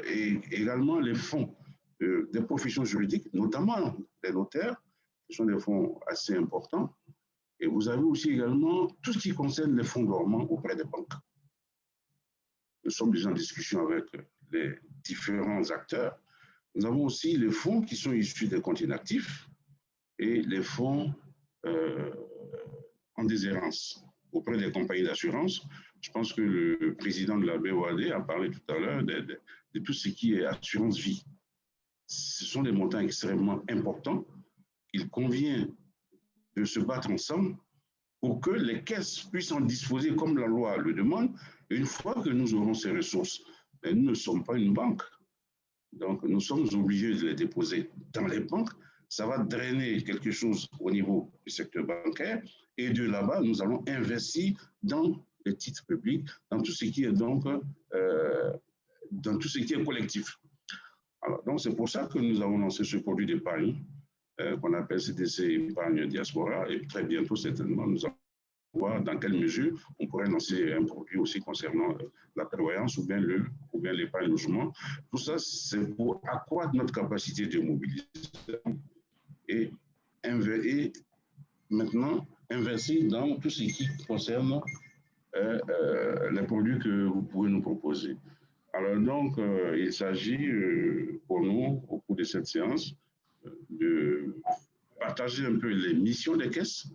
et également les fonds des professions juridiques, notamment les notaires, qui sont des fonds assez importants. Et vous avez aussi également tout ce qui concerne les fonds dormants auprès des banques. Nous sommes déjà en discussion avec les différents acteurs. Nous avons aussi les fonds qui sont issus des comptes inactifs et les fonds en déshérence auprès des compagnies d'assurance. Je pense que le président de la BOAD a parlé tout à l'heure de tout ce qui est assurance vie. Ce sont des montants extrêmement importants. Il convient de se battre ensemble pour que les caisses puissent en disposer comme la loi le demande, une fois que nous aurons ces ressources. Mais nous ne sommes pas une banque. Donc, nous sommes obligés de les déposer dans les banques. Ça va drainer quelque chose au niveau du secteur bancaire. Et de là-bas, nous allons investir dans les titres publics, dans tout ce qui est donc, dans tout ce qui est collectif. Alors, donc, c'est pour ça que nous avons lancé ce produit d'épargne qu'on appelle CDC Épargne Diaspora. Et très bientôt, certainement, nous allons voir dans quelle mesure on pourrait lancer un produit aussi concernant la prévoyance ou bien l'épargne logement. Tout ça, c'est pour accroître notre capacité de mobilisation et maintenant investir dans tout ce qui concerne les produits que vous pouvez nous proposer. Alors donc, il s'agit pour nous, au cours de cette séance, de partager un peu les missions des caisses,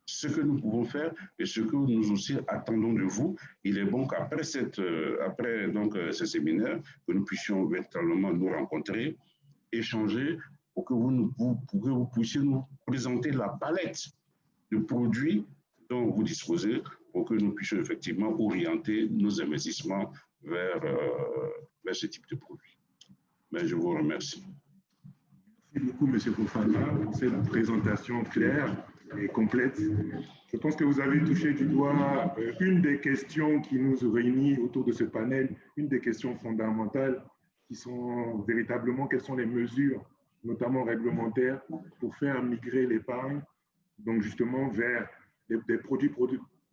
ce que nous pouvons faire et ce que nous aussi attendons de vous. Il est bon qu'après ce séminaire, que nous puissions véritablement nous rencontrer, échanger, pour que vous puissiez nous présenter la palette de produits dont vous disposez, pour que nous puissions effectivement orienter nos investissements vers ce type de produit. Mais je vous remercie. Merci beaucoup, M. Fofana, pour cette présentation claire et complète. Je pense que vous avez touché du doigt une des questions qui nous réunit autour de ce panel, une des questions fondamentales qui sont véritablement quelles sont les mesures, notamment réglementaires, pour faire migrer l'épargne, donc justement vers des produits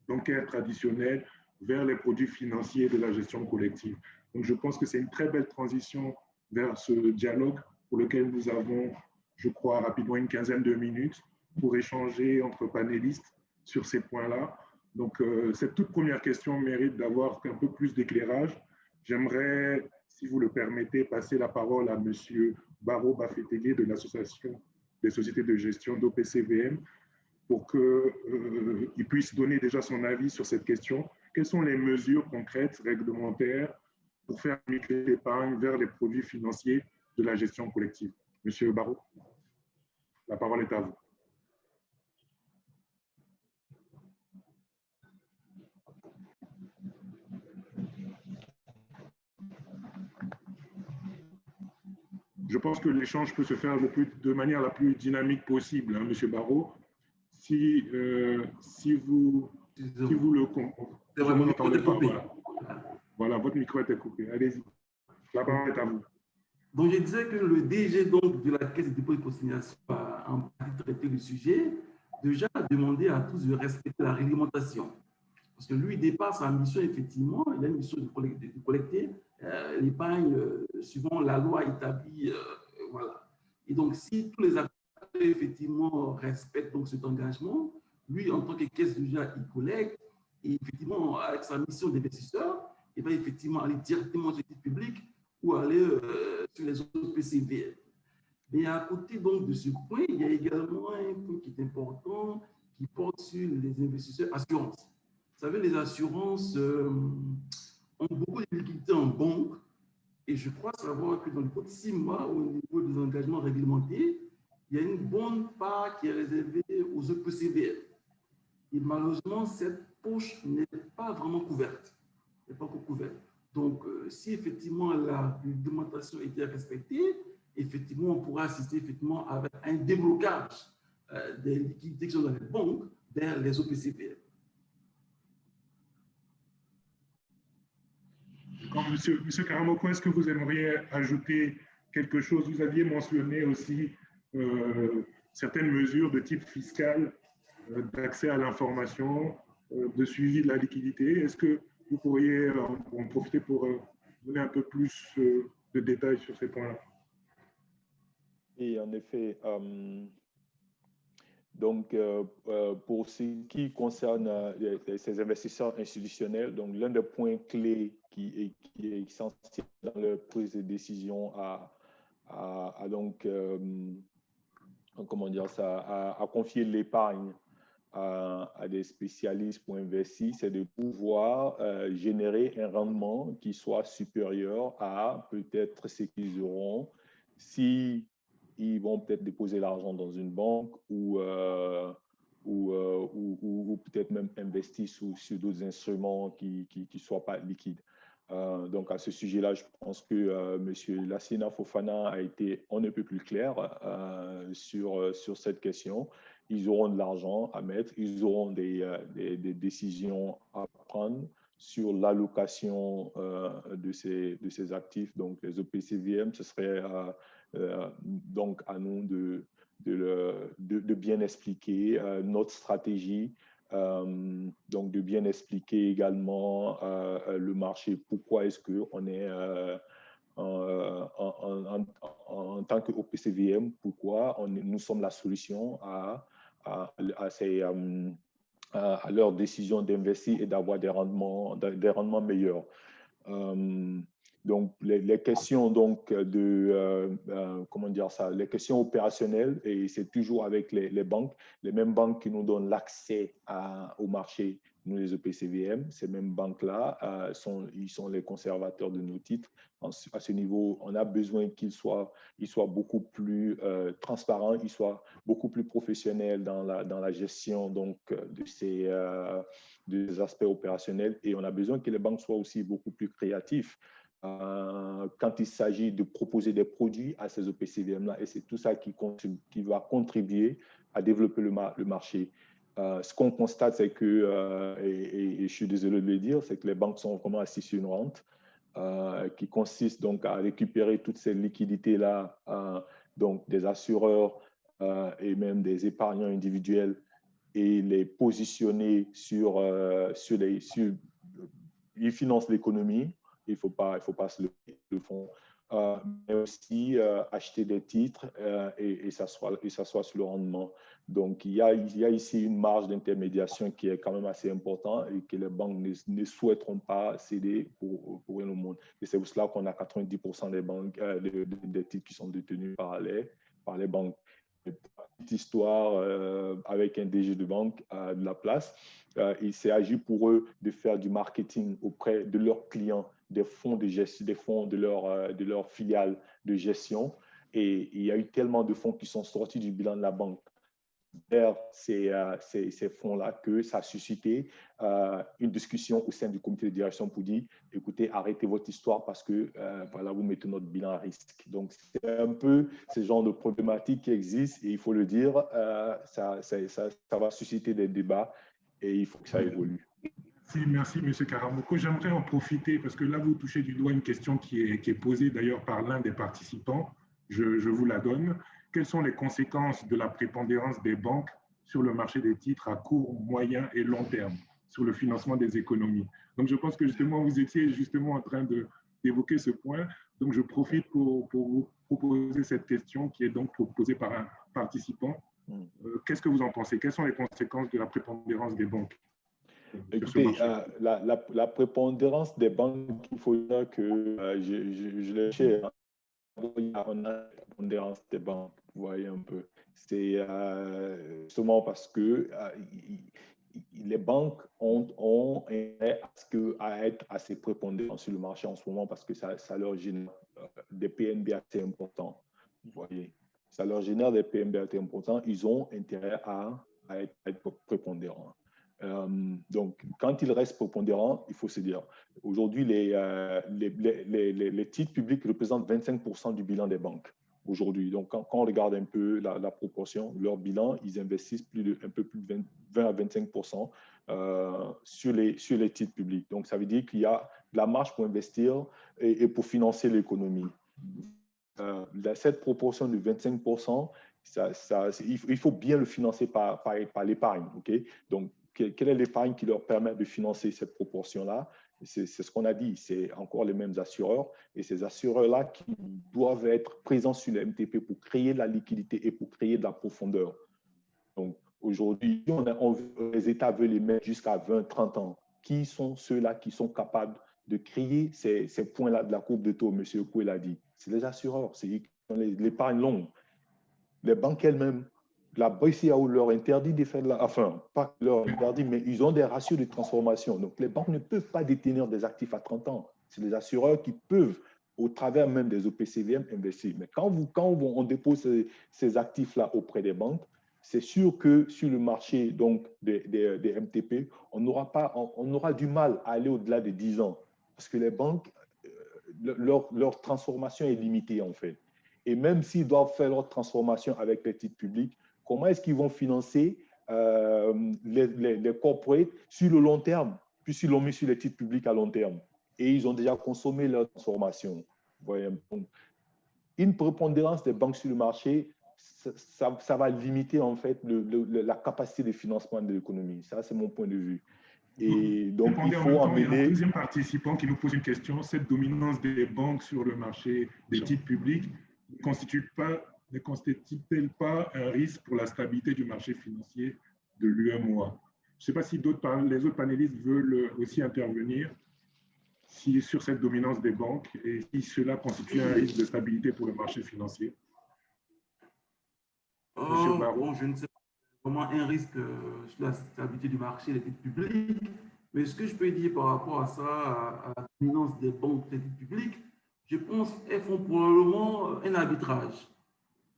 bancaires traditionnels, vers les produits financiers de la gestion collective. Donc je pense que c'est une très belle transition vers ce dialogue pour lequel nous avons, je crois, rapidement une quinzaine de minutes pour échanger entre panélistes sur ces points-là. Donc, cette toute première question mérite d'avoir un peu plus d'éclairage. J'aimerais, si vous le permettez, passer la parole à M. Baro Bafetegui de l'Association des sociétés de gestion d'OPCVM pour qu'il puisse donner déjà son avis sur cette question. Quelles sont les mesures concrètes, réglementaires, pour faire migrer l'épargne vers les produits financiers de la gestion collective? Monsieur Baro, la parole est à vous. Je pense que l'échange peut se faire de manière la plus dynamique possible, hein, Monsieur Baro. Si vous le comprenez pas, voilà, votre micro était coupé. Allez-y. La parole est à vous. Donc, je disais que le DG donc, de la Caisse de dépôt et consignation a en partie traité le sujet, déjà demandé à tous de respecter la réglementation. Parce que lui, dépasse sa mission, effectivement, il a une mission de collecter l'épargne suivant la loi établie. Voilà. Et donc, si tous les acteurs, effectivement, respectent donc, cet engagement, lui, en tant que caisse, déjà, il collecte, et effectivement, avec sa mission d'investisseur, il va effectivement aller directement sur le titre public ou aller sur les autres PCV. Mais à côté donc, de ce point, il y a également un point qui est important, qui porte sur les investisseurs assurances. Vous savez, les assurances ont beaucoup de liquidités en banque et je crois savoir que dans le code 6 mois, au niveau des engagements réglementés, il y a une bonne part qui est réservée aux EPCVL. Et malheureusement, cette poche n'est pas vraiment couverte. N'est pas encore couverte. Donc, si effectivement la réglementation était respectée, effectivement, on pourra assister effectivement avec un déblocage des liquidités qui sont dans les banques vers les OPCVL. Monsieur Karamoko, est-ce que vous aimeriez ajouter quelque chose? Vous aviez mentionné aussi certaines mesures de type fiscal, d'accès à l'information, de suivi de la liquidité. Est-ce que vous pourriez en profiter pour donner un peu plus de détails sur ces points-là? Et en effet, donc, pour ce qui concerne ces investisseurs institutionnels, donc l'un des points clés qui est essentiel dans leur prise de décision comment dire ça, à confier l'épargne à des spécialistes pour investir, c'est de pouvoir générer un rendement qui soit supérieur à peut-être ce qu'ils auront si ils vont peut-être déposer l'argent dans une banque ou peut-être même investir sur d'autres instruments qui ne soient pas liquides. Donc, à ce sujet-là, je pense que M. Lassina Fofana a été on ne peut plus clair sur cette question. Ils auront de l'argent à mettre, ils auront des décisions à prendre sur l'allocation de ces actifs. Donc, les OPCVM, ce serait donc à nous de bien expliquer notre stratégie, donc de bien expliquer également le marché, pourquoi est-ce qu'on est en tant qu'OPCVM, pourquoi nous sommes la solution à leur décision d'investir et d'avoir des rendements meilleurs. Donc, les questions donc comment dire ça, les questions opérationnelles, et c'est toujours avec les banques, les mêmes banques qui nous donnent l'accès au marché, nous les EPCVM, ces mêmes banques-là, ils sont les conservateurs de nos titres. À ce niveau, on a besoin qu'ils soient beaucoup plus transparents, ils soient beaucoup plus professionnels dans la gestion donc, des aspects opérationnels, et on a besoin que les banques soient aussi beaucoup plus créatifs quand il s'agit de proposer des produits à ces OPCVM-là, et c'est tout ça qui va contribuer à développer le marché. Ce qu'on constate, c'est que, et je suis désolé de le dire, c'est que les banques sont vraiment assises sur une rente qui consiste donc à récupérer toutes ces liquidités-là, donc des assureurs et même des épargnants individuels, et les positionner ils financent l'économie. Il ne faut pas se le fond, mais aussi acheter des titres et s'asseoir sur le rendement. Donc, il y a ici une marge d'intermédiation qui est quand même assez importante et que les banques ne souhaiteront pas céder pour le monde. Et c'est pour cela qu'on a 90% des banques, des titres qui sont détenus par les banques. Petite histoire avec un DG de banque de la place. Il s'est agi pour eux de faire du marketing auprès de leurs clients, des fonds de gestion, des fonds de leur filiale de gestion. Et il y a eu tellement de fonds qui sont sortis du bilan de la banque vers ces fonds-là que ça a suscité une discussion au sein du comité de direction pour dire, écoutez, arrêtez votre histoire parce que voilà, vous mettez notre bilan à risque. Donc, c'est un peu ce genre de problématique qui existe et il faut le dire, ça va susciter des débats et il faut que ça évolue. Merci, M. Karamoko. J'aimerais en profiter parce que là, vous touchez du doigt une question qui est posée d'ailleurs par l'un des participants. Je vous la donne. Quelles sont les conséquences de la prépondérance des banques sur le marché des titres à court, moyen et long terme, sur le financement des économies? Donc, je pense que justement, vous étiez justement en train d'évoquer ce point. Donc, je profite pour vous proposer cette question qui est donc posée par un participant. Qu'est-ce que vous en pensez? Quelles sont les conséquences de la prépondérance des banques? Écoutez, la prépondérance des banques, il faut dire que je l'ai fait. On a la prépondérance des banques, vous voyez un peu. C'est justement parce que les banques ont intérêt à être assez prépondérantes sur le marché en ce moment parce que ça leur génère des PNB assez importants. Vous voyez, ça leur génère des PNB assez importants. Ils ont intérêt à être prépondérants. Donc, quand ils restent prépondérants, il faut se dire, aujourd'hui, les titres publics représentent 25% du bilan des banques aujourd'hui. Donc, quand on regarde un peu la proportion, leur bilan, ils investissent un peu plus de 20 à 25% sur les titres publics. Donc, ça veut dire qu'il y a de la marge pour investir et pour financer l'économie. Cette proportion de 25%, il faut bien le financer par l'épargne. Okay? Donc, quelle est l'épargne qui leur permet de financer cette proportion-là? C'est ce qu'on a dit, c'est encore les mêmes assureurs. Et ces assureurs-là qui doivent être présents sur le MTP pour créer de la liquidité et pour créer de la profondeur. Donc, aujourd'hui, les États veulent les mettre jusqu'à 20, 30 ans. Qui sont ceux-là qui sont capables de créer ces points-là de la courbe de taux? M. Koué l'a dit. C'est les assureurs, c'est l'épargne longue. Les banques elles-mêmes, la BCEAO leur interdit de faire enfin, pas leur interdit, mais ils ont des ratios de transformation. Donc, les banques ne peuvent pas détenir des actifs à 30 ans. C'est les assureurs qui peuvent, au travers même des OPCVM, investir. Mais quand on dépose ces actifs-là auprès des banques, c'est sûr que sur le marché donc, des MTP, on aura du mal à aller au-delà de 10 ans. Parce que les banques, leur transformation est limitée, en fait. Et même s'ils doivent faire leur transformation avec les titres publics, comment est-ce qu'ils vont financer les corporates sur le long terme, puisqu'ils l'ont mis sur les titres publics à long terme et ils ont déjà consommé leur transformation. Voyez, donc, une prépondérance des banques sur le marché, ça va limiter en fait la capacité de financement de l'économie. Ça, c'est mon point de vue. Et donc, il faut amener... Il y a un amener... deuxième participant qui nous pose une question. Cette dominance des banques sur le marché des titres publics ne constitue-t-elle pas un risque pour la stabilité du marché financier de l'UEMOA? Je ne sais pas si les autres panélistes veulent aussi intervenir sur cette dominance des banques et si cela constitue un risque de stabilité pour le marché financier. Bon, je ne sais pas vraiment un risque sur la stabilité du marché des titres publics, mais ce que je peux dire par rapport à ça, à la dominance des banques des titres publics, je pense qu'elles font probablement un arbitrage.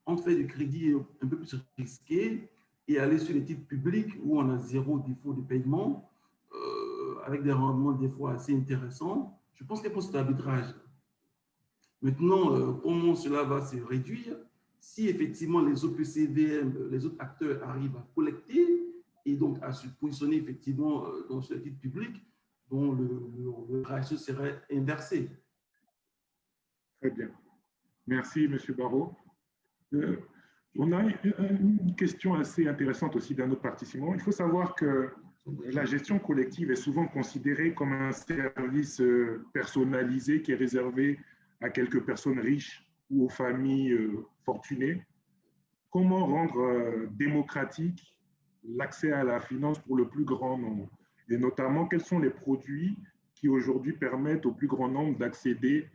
On fait du crédit un peu plus risqué et aller sur les titres publics où on a zéro défaut de paiement, avec des rendements des fois assez intéressants. Je pense qu'elles font cet arbitrage. Maintenant, comment cela va se réduire? Si effectivement les OPCVM, les autres acteurs arrivent à collecter et donc à se positionner effectivement dans ce titre public, dont le ratio serait inversé. Très bien. Merci, M. Barrault. On a une question assez intéressante aussi d'un autre participant. Il faut savoir que la gestion collective est souvent considérée comme un service personnalisé qui est réservé à quelques personnes riches ou aux familles fortunées. Comment rendre démocratique l'accès à la finance pour le plus grand nombre? Et notamment, quels sont les produits qui aujourd'hui permettent au plus grand nombre d'accéder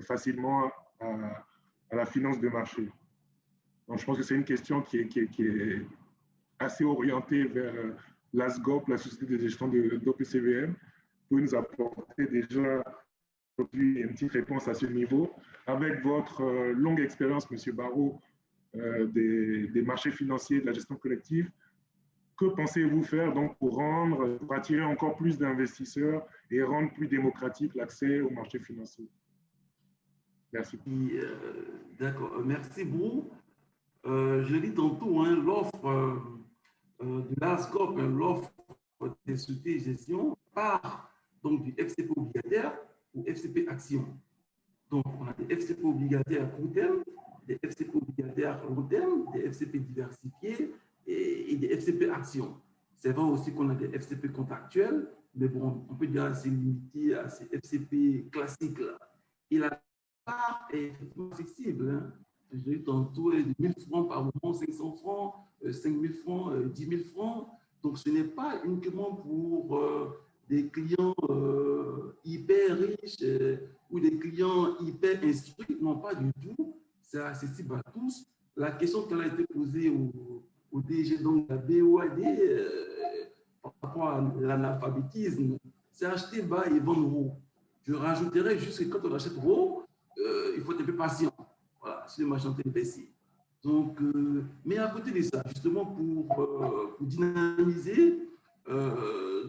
facilement à la finance de marché? Donc, je pense que c'est une question qui est assez orientée vers l'ASGOP, la Société de gestion d'OPCVM. Vous pouvez nous apporter déjà aujourd'hui une petite réponse à ce niveau. Avec votre longue expérience, M. Barrault, des marchés financiers, de la gestion collective, que pensez-vous faire donc pour attirer encore plus d'investisseurs et rendre plus démocratique l'accès au marché financier? Merci. D'accord, merci beaucoup. Je l'ai dit tantôt, hein, l'offre de l'ASCOP, l'offre des sociétés de gestion part donc du FCP obligataire ou FCP action. Donc, on a des FCP obligataires court terme, des FCP obligataires long terme, des FCP diversifiés et des FCP actions. C'est vrai aussi qu'on a des FCP contractuels, mais bon, on peut dire assez limité à ces FCP classiques-là. Et la part est effectivement flexible. Hein. Je l'ai dit tantôt, 1 000 francs par moment, 500 francs, 5 000 francs, 10 000 francs. Donc, ce n'est pas uniquement pour des clients hyper riches ou des clients hyper instruits. Non, pas du tout. C'est accessible à tous. La question qui a été posée au DG, donc la BOAD, par rapport à l'analphabétisme, c'est acheter bas et vendre haut. Je rajouterais juste que quand on achète haut, il faut être un peu patient. Voilà, c'est le marché baissé. Donc, mais à côté de ça, justement pour dynamiser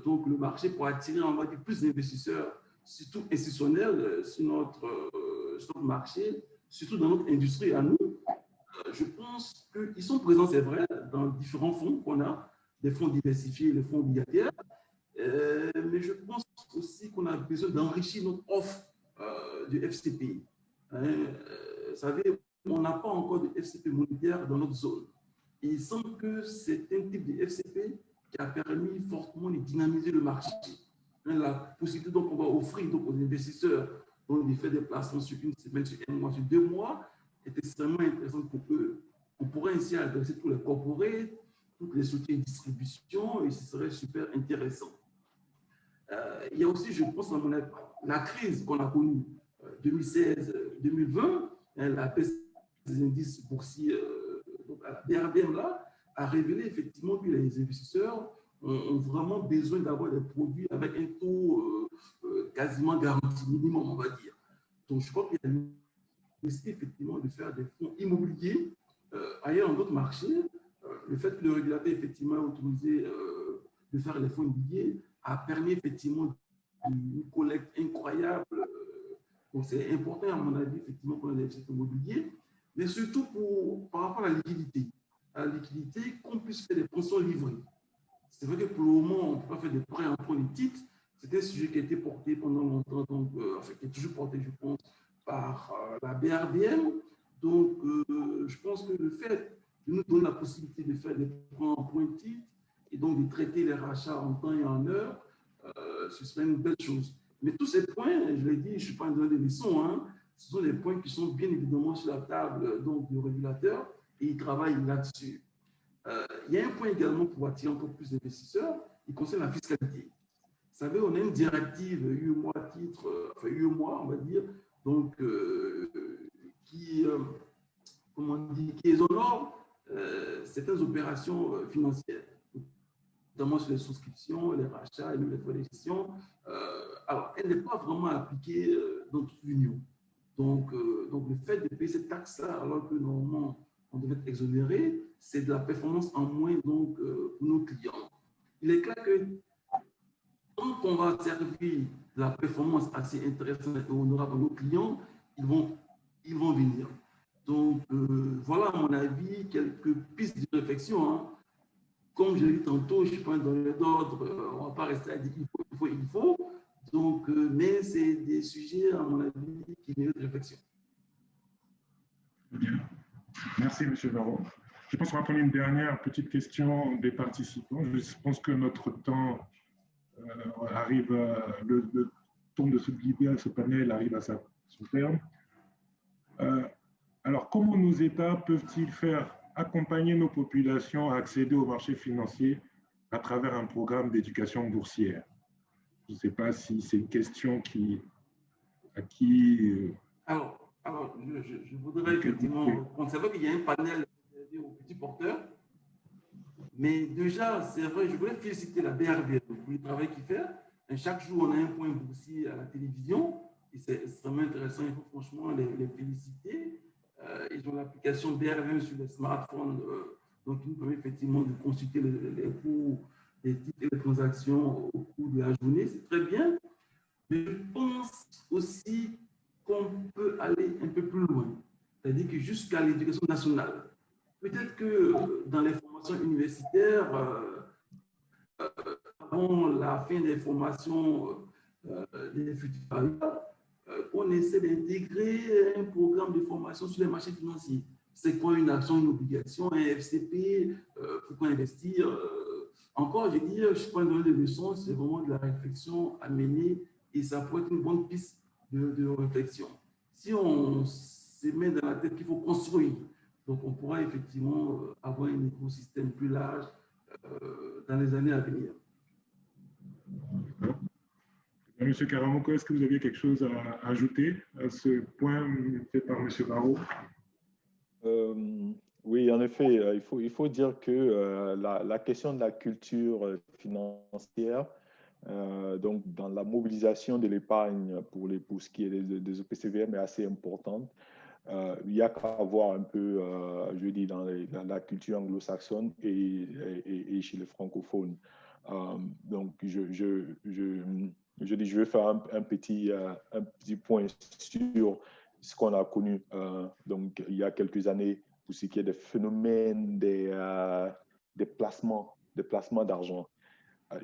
donc le marché, pour attirer en mode plus d'investisseurs, surtout institutionnels sur notre marché, surtout dans notre industrie à nous, je pense qu'ils sont présents, c'est vrai, dans différents fonds qu'on a, des fonds diversifiés, les fonds obligataires, mais je pense aussi qu'on a besoin d'enrichir notre offre du FCP. Vous savez, on n'a pas encore de FCP monétaire dans notre zone. Et il semble que c'est un type de FCP qui a permis fortement de dynamiser le marché. La possibilité donc on va offrir donc, aux investisseurs donc, de faire des placements sur une semaine, sur un mois, sur 2 mois est extrêmement intéressante pour eux. On pourrait ainsi adresser tous les corporés, toutes les sociétés de distribution et ce serait super intéressant. Il y a aussi, je pense, la crise qu'on a connue 2016-2020, la baisse des indices boursiers, donc à la BRBM là, a révélé effectivement que les investisseurs ont vraiment besoin d'avoir des produits avec un taux quasiment garanti, minimum, on va dire. Donc, je crois qu'il y a une nécessité effectivement de faire des fonds immobiliers ailleurs dans d'autres marchés. Le fait que le régulateur effectivement a autorisé de faire les fonds immobiliers a permis effectivement une collecte incroyable. Donc, c'est important, à mon avis, effectivement, pour les fonds immobiliers, mais surtout par rapport à la liquidité. À la liquidité, qu'on puisse faire des pensions livrées. C'est vrai que pour le moment, on ne peut pas faire des prêts en point de titre. C'était un sujet qui a été porté pendant longtemps, donc, enfin, qui est toujours porté, je pense, par la BRBM. Donc, je pense que le fait de nous donner la possibilité de faire des prêts en point de titre et donc de traiter les rachats en temps et en heure, ce serait une belle chose. Mais tous ces points, je l'ai dit, je ne suis pas en train de leçons, hein, ce sont des points qui sont bien évidemment sur la table donc, du régulateur et ils travaillent là-dessus. Il y a un point également pour attirer encore plus d'investisseurs, il concerne la fiscalité. Vous savez, on a une directive UEMOA titre, enfin UEMOA, on va dire, donc qui exonore certaines opérations financières, notamment sur les souscriptions, les rachats et même les frais de gestion. Alors, elle n'est pas vraiment appliquée dans toute l'Union. Donc, le fait de payer cette taxe-là, alors que normalement, on devait être exonéré, c'est de la performance en moins donc, pour nos clients. Il est clair que tant qu'on va servir de la performance assez intéressante et honorable à nos clients, ils vont venir. Donc, voilà, à mon avis, quelques pistes de réflexion. Hein. Comme je l'ai dit tantôt, je ne suis pas dans l'ordre, on ne va pas rester à dire il faut. Donc, mais c'est des sujets, à mon avis, qui méritent réflexion. Bien. Merci, M. Varro. Je pense qu'on va prendre une dernière petite question des participants. Je pense que notre temps arrive, le temps de ce panel arrive à son terme. Alors, comment nos États peuvent-ils faire accompagner nos populations à accéder au marché financier à travers un programme d'éducation boursière? Je ne sais pas si c'est une question à qui… Alors, je voudrais effectivement répondre. C'est vrai qu'il y a un panel aux petits porteurs, mais déjà, c'est vrai, je voulais féliciter la BRBM pour le travail qu'il fait. Et chaque jour, on a un point boursier à la télévision, et c'est extrêmement intéressant. Il faut franchement les féliciter. Ils ont l'application BRBM sur les smartphones, donc qui nous permet effectivement de consulter les cours des titres et des transactions au cours de la journée. C'est très bien. Mais je pense aussi qu'on peut aller un peu plus loin, c'est-à-dire que jusqu'à l'éducation nationale. Peut-être que dans les formations universitaires, avant la fin des formations des futurs on essaie d'intégrer un programme de formation sur les marchés financiers. C'est quoi une action, une obligation, un FCP, pourquoi investir encore, je dis, je ne suis pas dans les leçons, c'est vraiment de la réflexion à mener et ça peut être une bonne piste de réflexion. Si on se met dans la tête qu'il faut construire, donc on pourra effectivement avoir un écosystème plus large dans les années à venir. Monsieur Karamoko, est-ce que vous aviez quelque chose à ajouter à ce point fait par Monsieur Varro? Oui, en effet, il faut dire que la question de la culture financière, donc dans la mobilisation de l'épargne pour ce qui est des OPCVM est assez importante. Il y a qu'à voir un peu, je dis, dans la culture anglo-saxonne et chez les francophones. Donc, je vais faire un petit point sur ce qu'on a connu donc, il y a quelques années pour ce qui est des phénomènes des placements d'argent.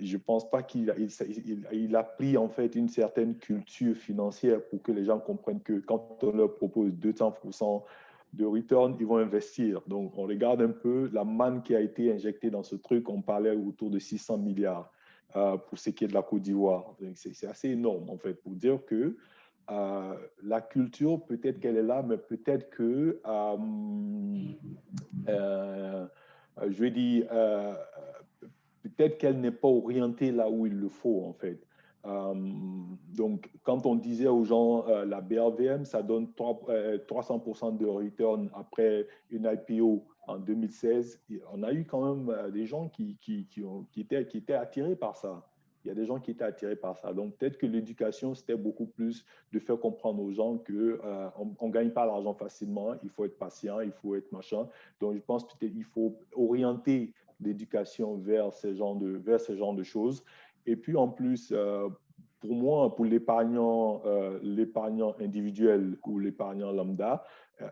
Je ne pense pas qu'il a pris en fait une certaine culture financière pour que les gens comprennent que quand on leur propose 200% de return, ils vont investir. Donc, on regarde un peu la manne qui a été injectée dans ce truc. On parlait autour de 600 milliards pour ce qui est de la Côte d'Ivoire. C'est assez énorme, en fait, pour dire que la culture, peut-être qu'elle est là, mais peut-être que, je vais dire, peut-être qu'elle n'est pas orientée là où il le faut, en fait. Donc, quand on disait aux gens la BRVM, ça donne 300% de return après une IPO en 2016, on a eu quand même des gens qui étaient attirés par ça. Il y a des gens qui étaient attirés par ça. Donc, peut-être que l'éducation, c'était beaucoup plus de faire comprendre aux gens qu'on ne gagne pas l'argent facilement, il faut être patient, il faut être machin. Donc, je pense qu'il faut orienter l'éducation vers ce genre de choses. Et puis, en plus, pour moi, pour l'épargnant individuel ou l'épargnant lambda,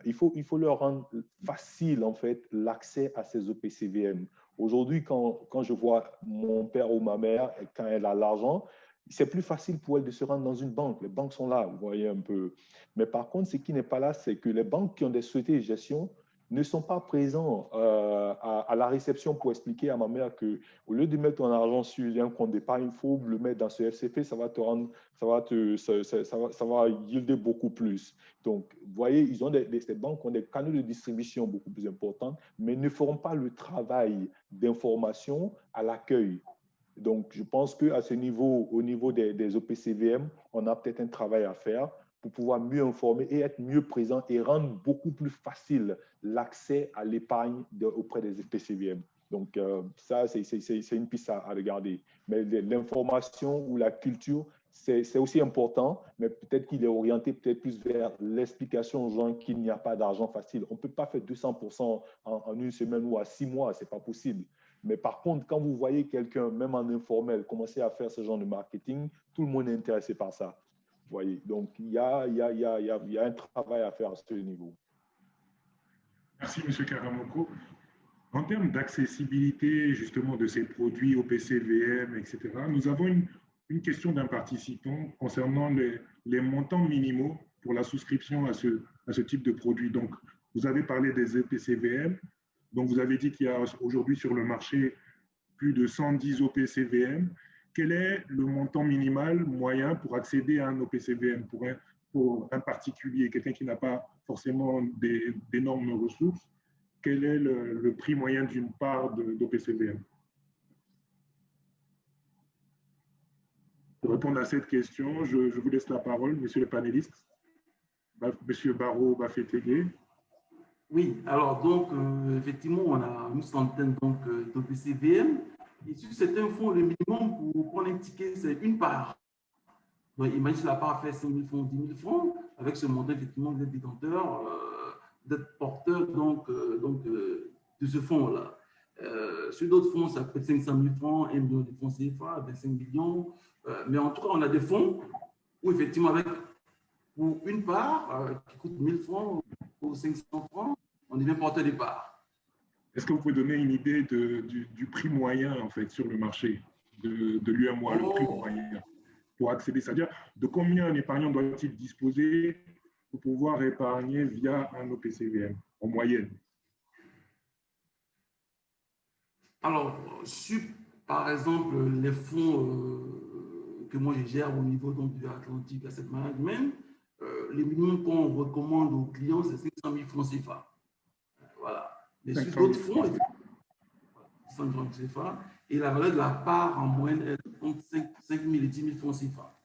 il faut leur rendre facile, en fait, l'accès à ces OPCVM. Aujourd'hui, quand je vois mon père ou ma mère, quand elle a l'argent, c'est plus facile pour elle de se rendre dans une banque. Les banques sont là, vous voyez un peu. Mais par contre, ce qui n'est pas là, c'est que les banques qui ont des sociétés de gestion ne sont pas présents à la réception pour expliquer à ma mère que au lieu de mettre ton argent sur un compte d'épargne, il faut le mettre dans ce FCP, ça va yielder beaucoup plus. Donc, vous voyez, ces banques ont des canaux de distribution beaucoup plus importants, mais ne feront pas le travail d'information à l'accueil. Donc, je pense qu'à ce niveau, au niveau des OPCVM, on a peut-être un travail à faire pour pouvoir mieux informer et être mieux présent et rendre beaucoup plus facile l'accès à l'épargne auprès des OPCVM. Donc, ça, c'est une piste à regarder. Mais l'information ou la culture, c'est aussi important, mais peut-être qu'il est orienté peut-être plus vers l'explication aux gens qu'il n'y a pas d'argent facile. On ne peut pas faire 200% en une semaine ou à 6 mois, ce n'est pas possible. Mais par contre, quand vous voyez quelqu'un, même en informel, commencer à faire ce genre de marketing, tout le monde est intéressé par ça. Vous voyez, donc il y a un travail à faire à ce niveau. Merci, M. Karamoko. En termes d'accessibilité, justement, de ces produits OPCVM, etc., nous avons une question d'un participant concernant les montants minimaux pour la souscription à ce type de produit. Donc, vous avez parlé des OPCVM. Donc, vous avez dit qu'il y a aujourd'hui sur le marché plus de 110 OPCVM. Quel est le montant minimal moyen pour accéder à un OPCVM pour un particulier, quelqu'un qui n'a pas forcément d'énormes ressources? Quel est le prix moyen d'une part d'OPCVM? Pour répondre à cette question, je vous laisse la parole, monsieur le panéliste. Monsieur Barreau Bafetegué. Oui, alors donc, effectivement, on a une centaine d'OPCVM. Et sur certains fonds, le minimum pour prendre un ticket, c'est une part. Donc, imagine la part fait 5 000 francs, 10 000 francs. Avec ce montant, effectivement, vous êtes détenteur, d'être porteur de ce fonds-là. Sur d'autres fonds, ça peut être 500 000 francs, 1 million de francs CFA, 25 millions. Mais en tout cas, on a des fonds où, effectivement, pour une part qui coûte 1 000 francs ou 500 francs, on devient porteur des parts. Est-ce que vous pouvez donner une idée du prix moyen, en fait, sur le marché de l'UMOA, le prix moyen pour accéder? C'est-à-dire, de combien un épargnant doit-il disposer pour pouvoir épargner via un OPCVM, en moyenne? Alors, sur, par exemple, les fonds que moi je gère au niveau de Atlantic Asset Management, les minimums qu'on recommande aux clients, c'est 500 000 francs CFA. Voilà. Mais sur d'autres fonds, 500 000 francs CFA, et la valeur de la part en moyenne est entre 5 000 et 10 000 francs CFA.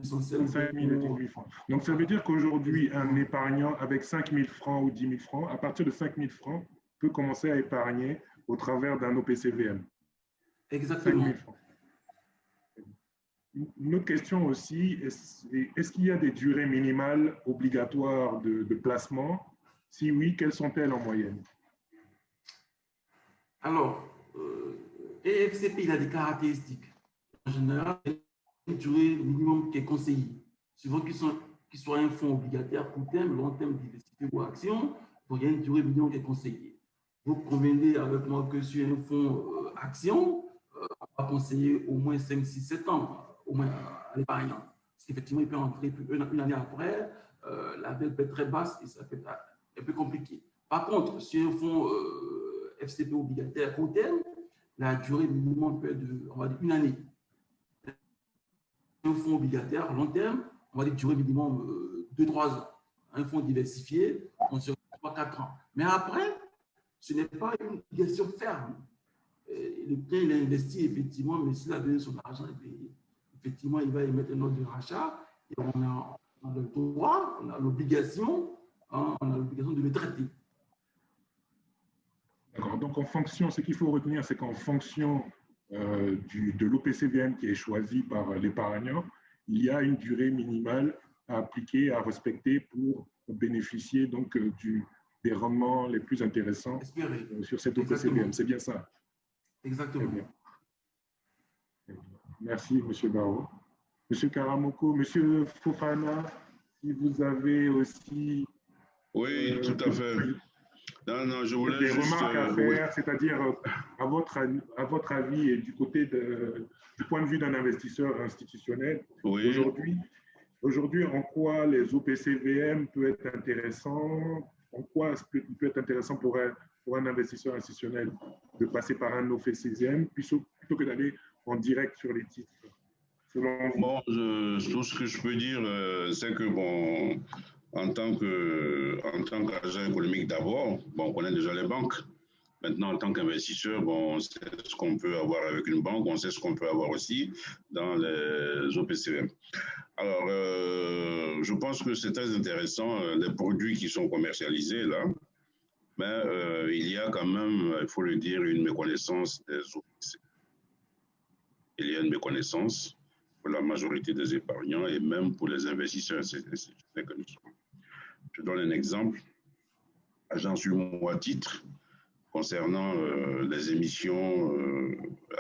5 000 et 10 000 francs. Donc, ça veut dire qu'aujourd'hui, un épargnant avec 5 000 francs ou 10 000 francs, à partir de 5 000 francs, peut commencer à épargner au travers d'un OPCVM. Exactement. 5 000 francs. Une autre question aussi, est-ce qu'il y a des durées minimales obligatoires de placement? Si oui, quelles sont-elles en moyenne? Alors, EFCP, il a des caractéristiques. En général, une durée minimum qui est conseillée. Suivant qu'il soit un fonds obligataire, court terme, long terme, diversifié ou action, donc il y a une durée minimum qui est conseillée. Vous convenez avec moi que sur un fonds action, on va conseiller au moins 5, 6, 7 ans, au moins à l'épargnant. Parce qu'effectivement, il peut entrer une année après, la dette peut être très basse et ça peut être un peu compliqué. Par contre, sur un fonds FCP obligataire court terme, la durée minimum peut être de, on va dire, 1 année. Un fonds obligataire long terme, on va dire durée minimum 2-3 ans. Un fonds diversifié, on se 3-4 ans. Mais après, ce n'est pas une obligation ferme. Le client, il a investi effectivement, mais s'il a donné son argent, effectivement, il va émettre un ordre de rachat et on a le droit, on a l'obligation, hein, on a l'obligation de le traiter. D'accord. Donc, en fonction, ce qu'il faut retenir, c'est qu'en fonction de l'OPCVM qui est choisi par l'épargnant, il y a une durée minimale à appliquer, à respecter pour bénéficier donc des rendements les plus intéressants sur cette OPCVM. C'est bien ça? Exactement. Bien. Merci, M. Barreau. M. Karamoko, M. Fofana, si vous avez aussi... Oui, tout à fait. Non, je voulais des juste... remarques à faire, c'est-à-dire, à votre avis et du côté du point de vue d'un investisseur institutionnel, oui. Aujourd'hui, en quoi les OPCVM peut être intéressant, en quoi il peut être intéressant pour un investisseur institutionnel de passer par un OPCVM plutôt que d'aller en direct sur les titres? Bon, tout ce que je peux dire, c'est que, bon, en tant qu'agent économique d'abord, bon, on connaît déjà les banques. Maintenant, en tant qu'investisseur, bon, on sait ce qu'on peut avoir avec une banque, on sait ce qu'on peut avoir aussi dans les OPCVM. Alors, je pense que c'est très intéressant, les produits qui sont commercialisés là, mais il y a quand même, il faut le dire, une méconnaissance des OPCVM. Il y a une méconnaissance pour la majorité des épargnants et même pour les investisseurs institutionnels que nous sommes. Je donne un exemple. Agence UMO à titre, concernant les émissions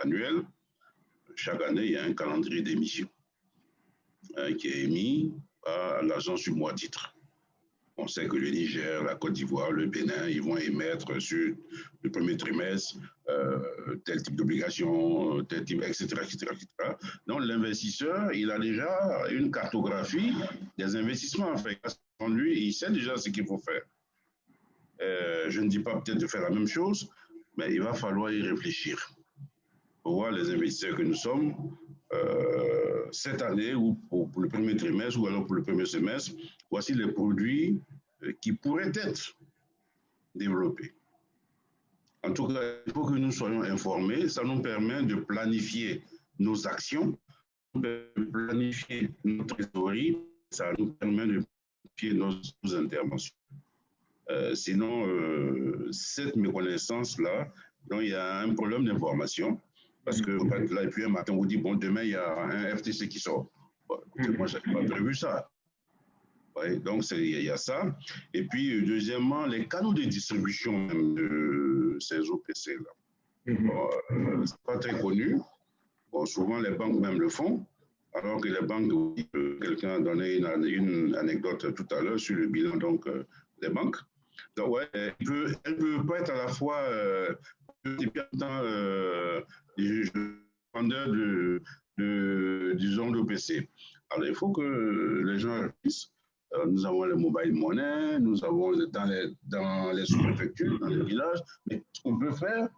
annuelles, chaque année, il y a un calendrier d'émissions qui est émis à l'agence UMO à titre. On sait que le Niger, la Côte d'Ivoire, le Bénin, ils vont émettre sur le premier trimestre tel type d'obligation, tel type, etc., etc., etc. Donc, l'investisseur, il a déjà une cartographie des investissements. En fait, lui, il sait déjà ce qu'il faut faire. Je ne dis pas peut-être de faire la même chose, mais il va falloir y réfléchir. Pour voir les investisseurs que nous sommes, cette année ou pour le premier trimestre ou alors pour le premier semestre, voici les produits qui pourraient être développés. En tout cas, il faut que nous soyons informés. Ça nous permet de planifier nos actions, de planifier notre trésorerie, ça nous permet de planifier nos interventions. Sinon, cette méconnaissance-là, il y a un problème d'information. Parce que là, et puis un matin, on vous dit, bon, demain, il y a un FTC qui sort. Bon, écoutez, moi, je n'avais pas prévu ça. Ouais, donc, il y a ça. Et puis, deuxièmement, les canaux de distribution même de ces OPC-là. Bon, ce n'est pas très connu. Bon, souvent, les banques même le font. Alors que les banques, quelqu'un a donné une anecdote tout à l'heure sur le bilan donc, des banques. Donc, ouais, elle peut pas être à la fois vendeur disons, d'OPC. Alors, il faut que les gens réfléchissent. Nous avons les mobile money, nous avons dans les sous-préfectures, dans les villages, mais ce qu'on peut faire,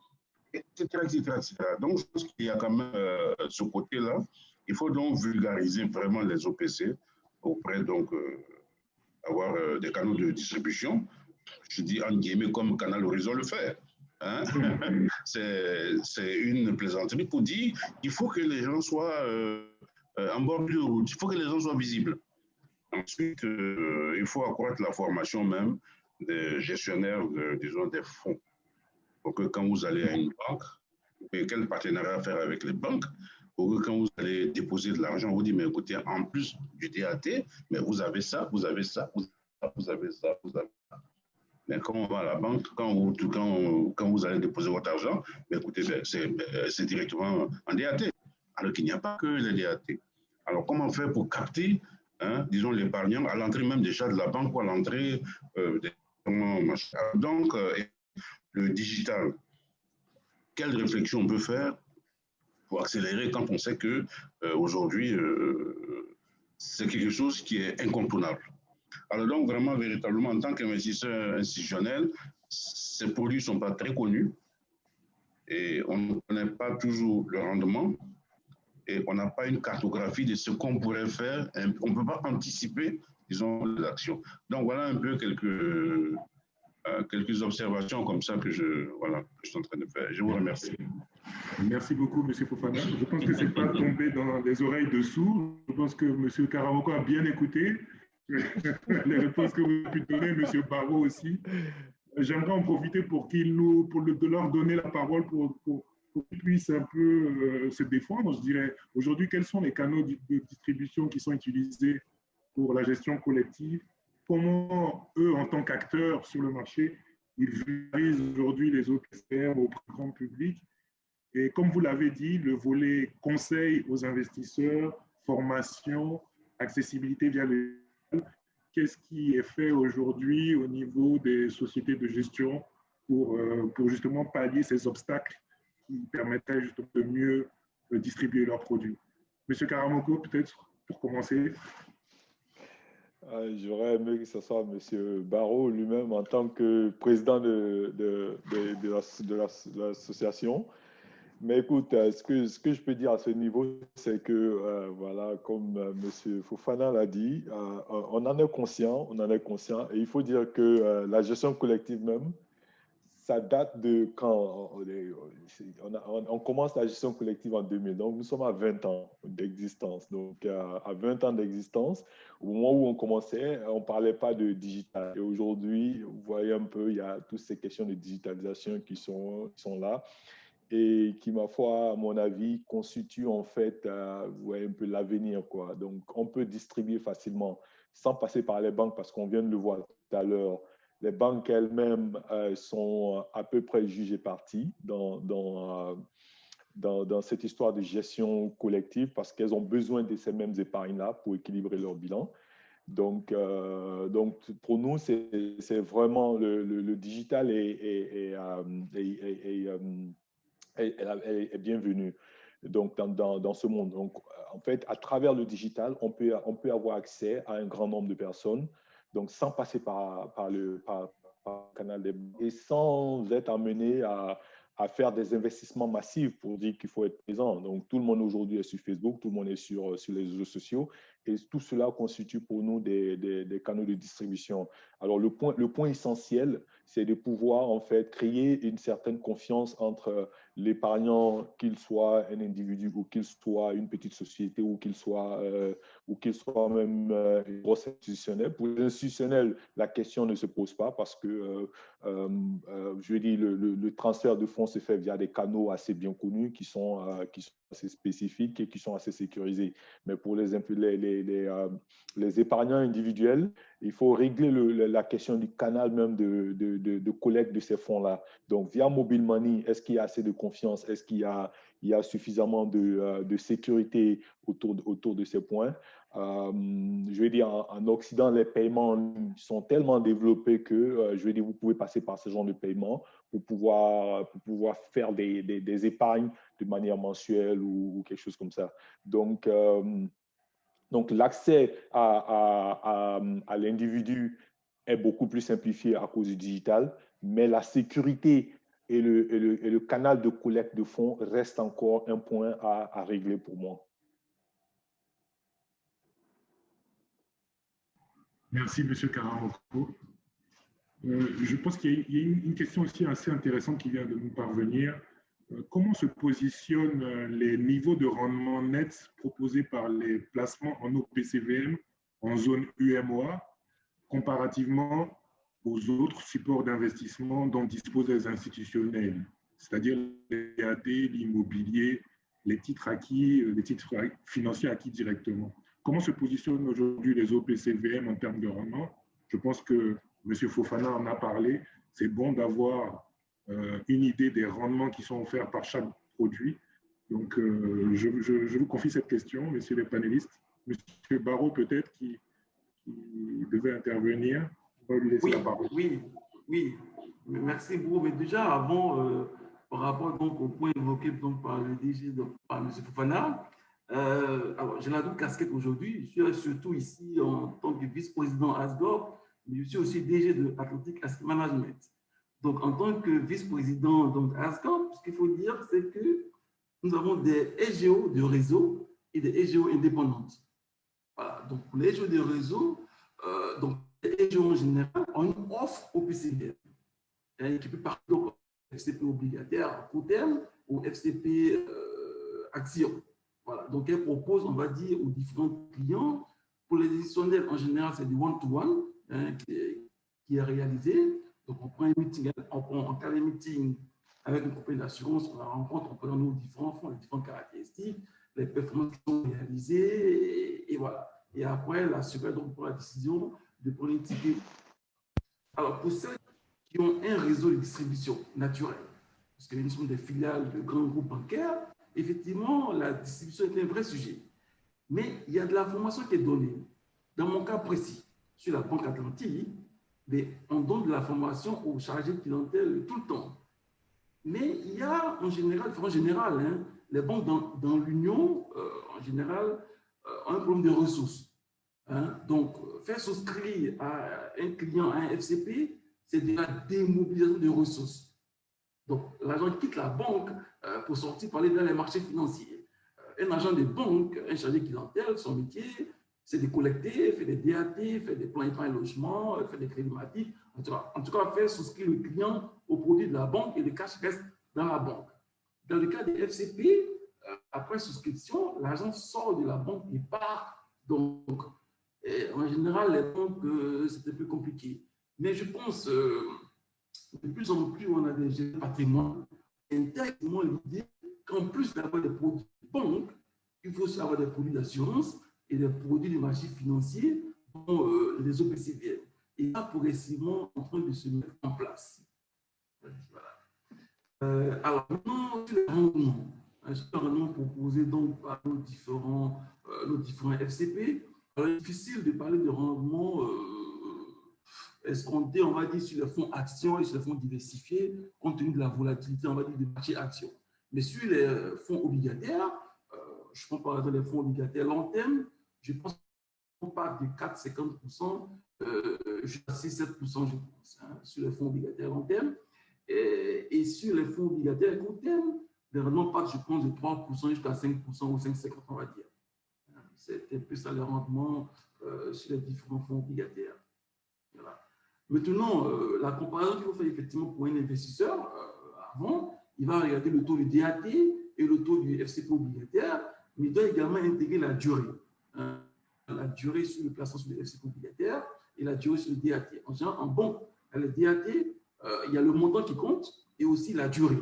etc., etc., etc. Donc, je pense qu'il y a quand même ce côté-là. Il faut donc vulgariser vraiment les OPC auprès, donc, avoir des canaux de distribution. Je dis en guillemets comme Canal Horizon le fait. Hein? C'est une plaisanterie pour dire qu'il faut que les gens soient en bordure de route, il faut que les gens soient visibles. Ensuite, il faut accroître la formation même des gestionnaires, disons, des fonds. Pour que quand vous allez à une banque, quel partenariat faire avec les banques, pour que quand vous allez déposer de l'argent, vous dites, mais écoutez, en plus du DAT, mais vous avez ça, vous avez ça, vous avez ça, vous avez ça. Mais quand on va à la banque, quand vous allez déposer votre argent, mais écoutez, c'est directement en DAT. Alors qu'il n'y a pas que les DAT. Alors, comment faire pour capter, hein, disons, l'épargnant à l'entrée même déjà de la banque ou à l'entrée donc, le digital, quelle réflexion on peut faire pour accélérer quand on sait que aujourd'hui, c'est quelque chose qui est incontournable. Alors donc, vraiment, véritablement, en tant qu'investisseur institutionnel, ces produits ne sont pas très connus et on ne connaît pas toujours le rendement et on n'a pas une cartographie de ce qu'on pourrait faire. On ne peut pas anticiper, disons, les actions. Donc, voilà un peu quelques observations comme ça que je suis en train de faire. Je vous remercie. Merci beaucoup, M. Fofana. Je pense que ce n'est pas tombé dans les oreilles de sourds. Je pense que M. Karamoko a bien écouté les réponses que vous avez pu donner, M. Barrot aussi. J'aimerais en profiter pour de leur donner la parole pour qu'ils puissent un peu se défendre. Je dirais, aujourd'hui, quels sont les canaux de distribution qui sont utilisés pour la gestion collective? Comment, eux, en tant qu'acteurs sur le marché, ils valorisent aujourd'hui les OPCR au plus grand public? Et comme vous l'avez dit, le volet conseil aux investisseurs, formation, accessibilité via le... Qu'est-ce qui est fait aujourd'hui au niveau des sociétés de gestion pour justement pallier ces obstacles qui permettraient justement de mieux distribuer leurs produits? Monsieur Karamoko, peut-être pour commencer. J'aurais aimé que ce soit M. Barrot lui-même en tant que président de l'association. Mais écoute, ce que je peux dire à ce niveau, c'est que, voilà, comme M. Fofana l'a dit, on en est conscient, et il faut dire que la gestion collective même, ça date de quand on commence la gestion collective en 2000. Donc, nous sommes à 20 ans d'existence. Donc, à 20 ans d'existence, au moment où on commençait, on ne parlait pas de digital. Et aujourd'hui, vous voyez un peu, il y a toutes ces questions de digitalisation qui sont là et qui, ma foi, à mon avis, constituent en fait, vous voyez un peu l'avenir, quoi. Donc, on peut distribuer facilement sans passer par les banques parce qu'on vient de le voir tout à l'heure. Les banques elles-mêmes sont à peu près jugées parties dans cette histoire de gestion collective parce qu'elles ont besoin de ces mêmes épargnes-là pour équilibrer leur bilan. Donc pour nous, c'est vraiment le digital est bienvenue dans ce monde. Donc, en fait, à travers le digital, on peut avoir accès à un grand nombre de personnes, donc sans passer par le canal des banques et sans être amené à faire des investissements massifs pour dire qu'il faut être présent. Donc, tout le monde aujourd'hui est sur Facebook, tout le monde est sur les réseaux sociaux et tout cela constitue pour nous des canaux de distribution. Alors, le point essentiel, c'est de pouvoir en fait créer une certaine confiance entre l'épargnant, qu'il soit un individu ou qu'il soit une petite société ou qu'il soit même une grosse institutionnelle. Pour les institutionnels, la question ne se pose pas parce que, je veux dire, le transfert de fonds se fait via des canaux assez bien connus qui sont assez spécifiques et qui sont assez sécurisés. Mais pour les épargnants individuels, il faut régler la question du canal même de collecte de ces fonds-là. Donc, via Mobile Money, est-ce qu'il y a assez de confiance? Est-ce qu'il y a suffisamment de sécurité autour de ces points? Je veux dire, en Occident, les paiements sont tellement développés que, je veux dire, vous pouvez passer par ce genre de paiement pour pouvoir faire des épargnes de manière mensuelle ou quelque chose comme ça. Donc l'accès à l'individu est beaucoup plus simplifié à cause du digital, mais la sécurité et le canal de collecte de fonds reste encore un point à régler pour moi. Merci, M. Karamoko. Je pense qu'il y a une question aussi assez intéressante qui vient de nous parvenir. Comment se positionnent les niveaux de rendement net proposés par les placements en OPCVM en zone UMOA comparativement aux autres supports d'investissement dont disposent les institutionnels, c'est-à-dire les AD, l'immobilier, les titres acquis, les titres financiers acquis directement? Comment se positionnent aujourd'hui les OPCVM en termes de rendement? Je pense que M. Fofana en a parlé. C'est bon d'avoir une idée des rendements qui sont offerts par chaque produit. Donc, je vous confie cette question, messieurs les panélistes. Monsieur Barrot, peut-être, qui devait intervenir. On va lui laisser la parole. Oui. Merci, Bro. Mais déjà, avant, par rapport donc, au point évoqué donc, par le DG, par M. Fofana, Alors, j'ai la double casquette aujourd'hui. Je suis surtout ici en tant que vice-président ASGOP, mais je suis aussi DG de Atlantic Asset Management. Donc, en tant que vice-président ASGOP, ce qu'il faut dire, c'est que nous avons des SGO de réseau et des SGO indépendantes. Voilà. Donc, pour les SGO de réseau, les SGO en général ont une offre au PCVM qui peut partir au FCP obligataire à court terme ou FCP action. Voilà. Donc, elle propose, on va dire, aux différents clients. Pour les décisionnels, en général, c'est du one-to-one qui est réalisé. Donc, on prend un meeting, on crée un meeting avec une compagnie d'assurance, on la rencontre, on présente nos différents fonds, les différentes caractéristiques, les performances qui sont réalisées, et voilà. Et après, l'assureur prend la décision de prendre une ticket. Alors, pour ceux qui ont un réseau de distribution naturel, parce que nous sommes des filiales de grands groupes bancaires, effectivement, la distribution est un vrai sujet. Mais il y a de l'information qui est donnée. Dans mon cas précis, sur la Banque Atlantique, on donne de l'information aux chargés de clientèle tout le temps. Mais il y a en général, les banques dans l'Union, en général, ont un problème de ressources. Donc, faire souscrire à un client à un FCP, c'est de la démobilisation de ressources. Donc, l'agent quitte la banque pour sortir parler dans les marchés financiers. Un agent de banque, un chargé de clientèle, son métier, c'est de collecter, faire des DAT, faire des plans épargne logement, faire des crédits matifs. En tout cas, faire souscrire le client au produit de la banque et le cash reste dans la banque. Dans le cas des FCP, après souscription, l'agent sort de la banque et part. Donc, en général, les banques, c'était plus compliqué. Mais je pense, de plus en plus, on a des gestions de patrimoine. Intègrement l'idée qu'en plus d'avoir des produits de banque, il faut aussi avoir des produits d'assurance et des produits du marché financier, dont les OPCVM. Et là, progressivement, en train de se mettre en place. Voilà. Alors, maintenant, sur les rendements proposés donc par nos différents FCP, alors, il est difficile de parler de rendement escompté, on va dire, sur les fonds actions et sur les fonds diversifiés, compte tenu de la volatilité, on va dire, du marché actions. Mais sur les fonds obligataires, je prends par exemple les fonds obligataires long terme, je pense qu'on part de 4,50% jusqu'à 6,7%, je pense, sur les fonds obligataires long terme. Et sur les fonds obligataires court terme, les rendements partent, je pense, de 3% jusqu'à 5% ou 5,50%, on va dire. C'est un peu ça le rendement sur les différents fonds obligataires. Voilà. Maintenant, la comparaison qu'il faut faire effectivement pour un investisseur, avant, il va regarder le taux du DAT et le taux du FCP obligataire, mais il doit également intégrer la durée. La durée sur le placement sur le FCP obligataire et la durée sur le DAT. En général, en banque, le DAT, il y a le montant qui compte et aussi la durée.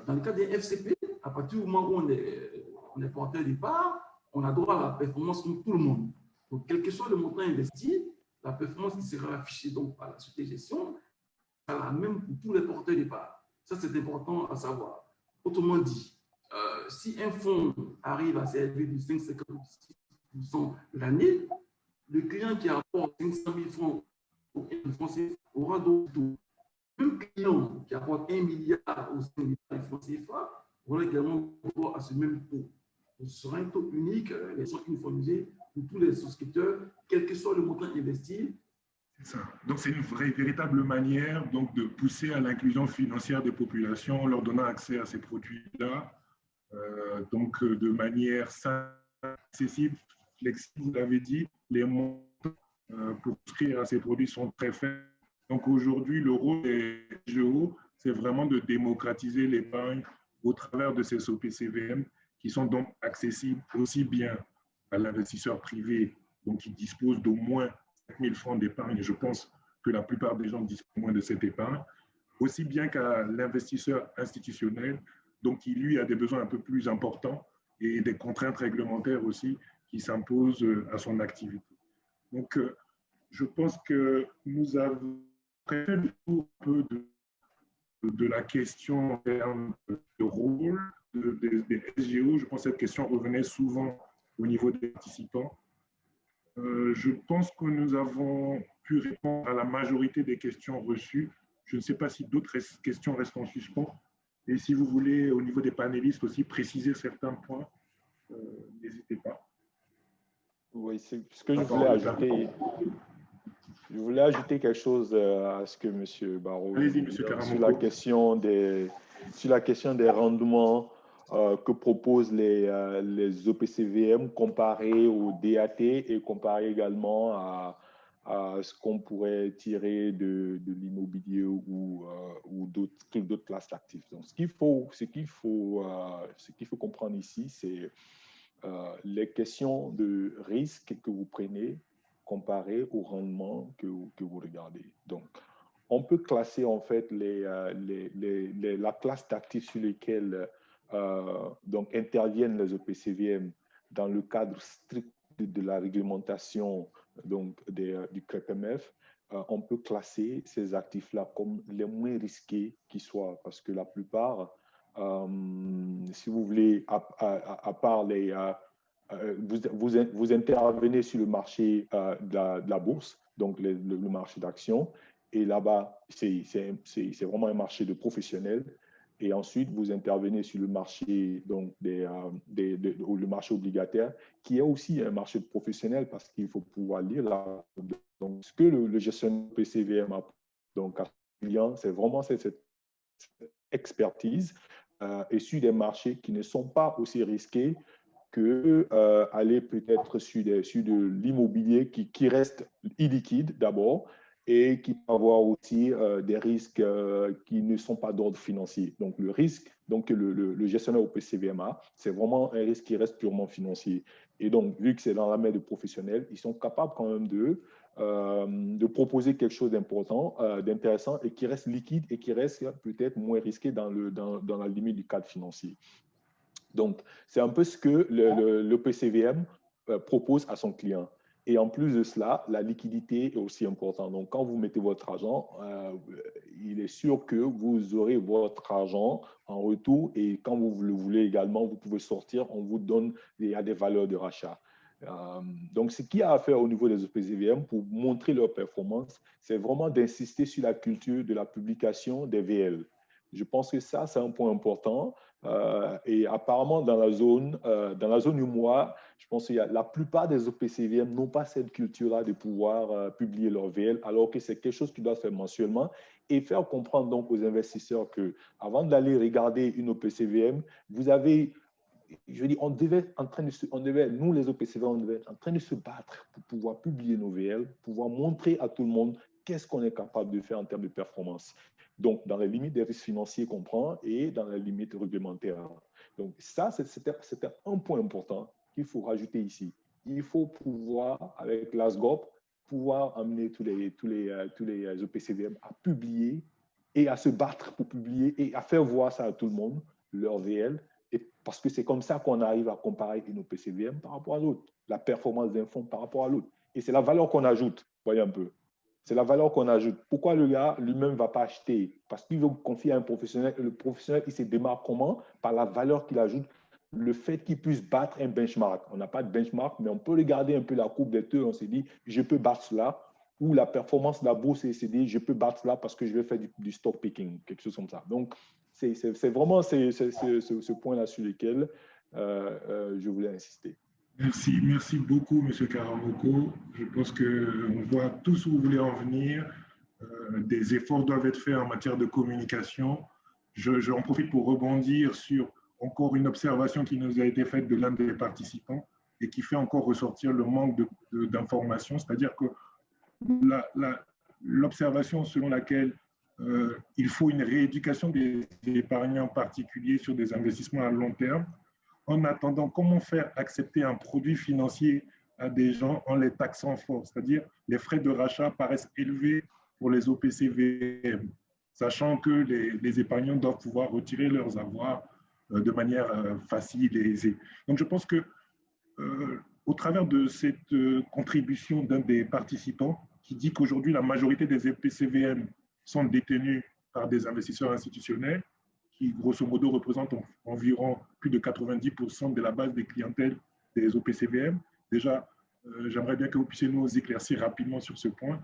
Dans le cas des FCP, à partir du moment où on est porteur de part, on a droit à la performance comme tout le monde. Donc, quel que soit le montant investi, la performance qui sera affichée donc par la société de gestion sera la même pour tous les porteurs de part. Ça, c'est important à savoir. Autrement dit, si un fonds arrive à s'élever de 5,56% l'année, le client qui apporte 500 000 francs au français aura donc tout. Le client qui apporte 1 milliard au sein du franc CFA aura également droit à ce même taux. Ce sera un taux unique, les sont uniformisés pour tous les souscripteurs, quel que soit le montant investi. C'est ça. Donc, c'est une véritable manière donc, de pousser à l'inclusion financière des populations en leur donnant accès à ces produits-là, donc de manière simple, accessible, flexible. Vous l'avez dit, les montants pour souscrire à ces produits sont très faibles. Donc, aujourd'hui, le rôle des GO, c'est vraiment de démocratiser l'épargne au travers de ces OPCVM qui sont donc accessibles aussi bien à l'investisseur privé, donc qui dispose d'au moins 5 000 francs d'épargne. Je pense que la plupart des gens disposent moins de cette épargne, aussi bien qu'à l'investisseur institutionnel, donc qui lui a des besoins un peu plus importants et des contraintes réglementaires aussi qui s'imposent à son activité. Donc, je pense que nous avons fait le tour un peu de la question en termes de rôle des SGO. Je pense que cette question revenait souvent au niveau des participants. Je pense que nous avons pu répondre à la majorité des questions reçues. Je ne sais pas si d'autres questions restent en suspens. Et si vous voulez, au niveau des panélistes aussi, préciser certains points, n'hésitez pas. Oui, c'est ce que je voulais ajouter. Je voulais ajouter quelque chose à ce que M. Barraud dit sur la question des rendements que proposent les OPCVM comparés au DAT et comparés également à ce qu'on pourrait tirer de l'immobilier ou d'autres classes d'actifs. Donc, ce qu'il faut comprendre ici, c'est les questions de risque que vous prenez comparé au rendement que vous regardez. Donc, on peut classer en fait la classe d'actifs sur lesquels donc interviennent les OPCVM dans le cadre strict de la réglementation donc du CREPMF. On peut classer ces actifs-là comme les moins risqués qui soient, parce que la plupart, si vous voulez, à part les vous intervenez sur le marché de la bourse, donc le marché d'actions, et là-bas, c'est vraiment un marché de professionnels. Et ensuite, vous intervenez sur le marché, donc le marché obligataire, qui est aussi un marché de professionnels parce qu'il faut pouvoir lire là. Donc, ce que le gestionnaire PCVM a donc à son client, c'est vraiment cette expertise et sur des marchés qui ne sont pas aussi risqués que aller peut-être sur de l'immobilier qui reste illiquide d'abord et qui peut avoir aussi des risques qui ne sont pas d'ordre financier. Donc, le risque que le gestionnaire au PCVMA, c'est vraiment un risque qui reste purement financier. Et donc, vu que c'est dans la main de professionnels, ils sont capables quand même de proposer quelque chose d'important, d'intéressant et qui reste liquide et qui reste peut-être moins risqué dans la limite du cadre financier. Donc, c'est un peu ce que le PCVM propose à son client. Et en plus de cela, la liquidité est aussi importante. Donc, quand vous mettez votre argent, il est sûr que vous aurez votre argent en retour et quand vous le voulez également, vous pouvez sortir, on vous donne des valeurs de rachat. Donc, ce qu'il y a à faire au niveau des OPCVM pour montrer leur performance, c'est vraiment d'insister sur la culture de la publication des VL. Je pense que ça, c'est un point important. Et apparemment, dans la zone UMOA, je pense que la plupart des OPCVM n'ont pas cette culture-là de pouvoir publier leur VL, alors que c'est quelque chose qui doit se faire mensuellement et faire comprendre donc aux investisseurs que avant d'aller regarder une OPCVM, vous avez, je dis, nous les OPCVM, on devait être en train de se battre pour pouvoir publier nos VL, pouvoir montrer à tout le monde qu'est-ce qu'on est capable de faire en termes de performance. Donc, dans les limites des risques financiers qu'on prend et dans les limites réglementaires. Donc, ça, c'était un point important qu'il faut rajouter ici. Il faut pouvoir, avec l'ASGOP, pouvoir amener tous les OPCVM à publier et à se battre pour publier et à faire voir ça à tout le monde, leur VL, parce que c'est comme ça qu'on arrive à comparer une OPCVM par rapport à l'autre, la performance d'un fonds par rapport à l'autre. Et c'est la valeur qu'on ajoute, voyez un peu. C'est la valeur qu'on ajoute. Pourquoi le gars lui-même ne va pas acheter? Parce qu'il veut confier à un professionnel. Et le professionnel, il se démarque comment? Par la valeur qu'il ajoute, le fait qu'il puisse battre un benchmark. On n'a pas de benchmark, mais on peut regarder un peu la courbe des taux. On se dit, je peux battre cela. Ou la performance de la bourse, et se dit, je peux battre cela parce que je vais faire du stock picking, quelque chose comme ça. Donc, c'est vraiment ce point-là sur lequel je voulais insister. Merci beaucoup, M. Karamoko. Je pense qu'on voit tous où vous voulez en venir. Des efforts doivent être faits en matière de communication. J'en profite pour rebondir sur encore une observation qui nous a été faite de l'un des participants et qui fait encore ressortir le manque d'informations, c'est-à-dire que l'observation selon laquelle il faut une rééducation des épargnants particuliers sur des investissements à long terme. En attendant, comment faire accepter un produit financier à des gens en les taxant fort? C'est-à-dire, les frais de rachat paraissent élevés pour les OPCVM, sachant que les épargnants doivent pouvoir retirer leurs avoirs de manière facile et aisée. Donc, je pense que au travers de cette contribution d'un des participants qui dit qu'aujourd'hui, la majorité des OPCVM sont détenus par des investisseurs institutionnels, qui, grosso modo, représentent environ plus de 90% de la base des clientèles des OPCVM. Déjà, j'aimerais bien que vous puissiez nous éclaircir rapidement sur ce point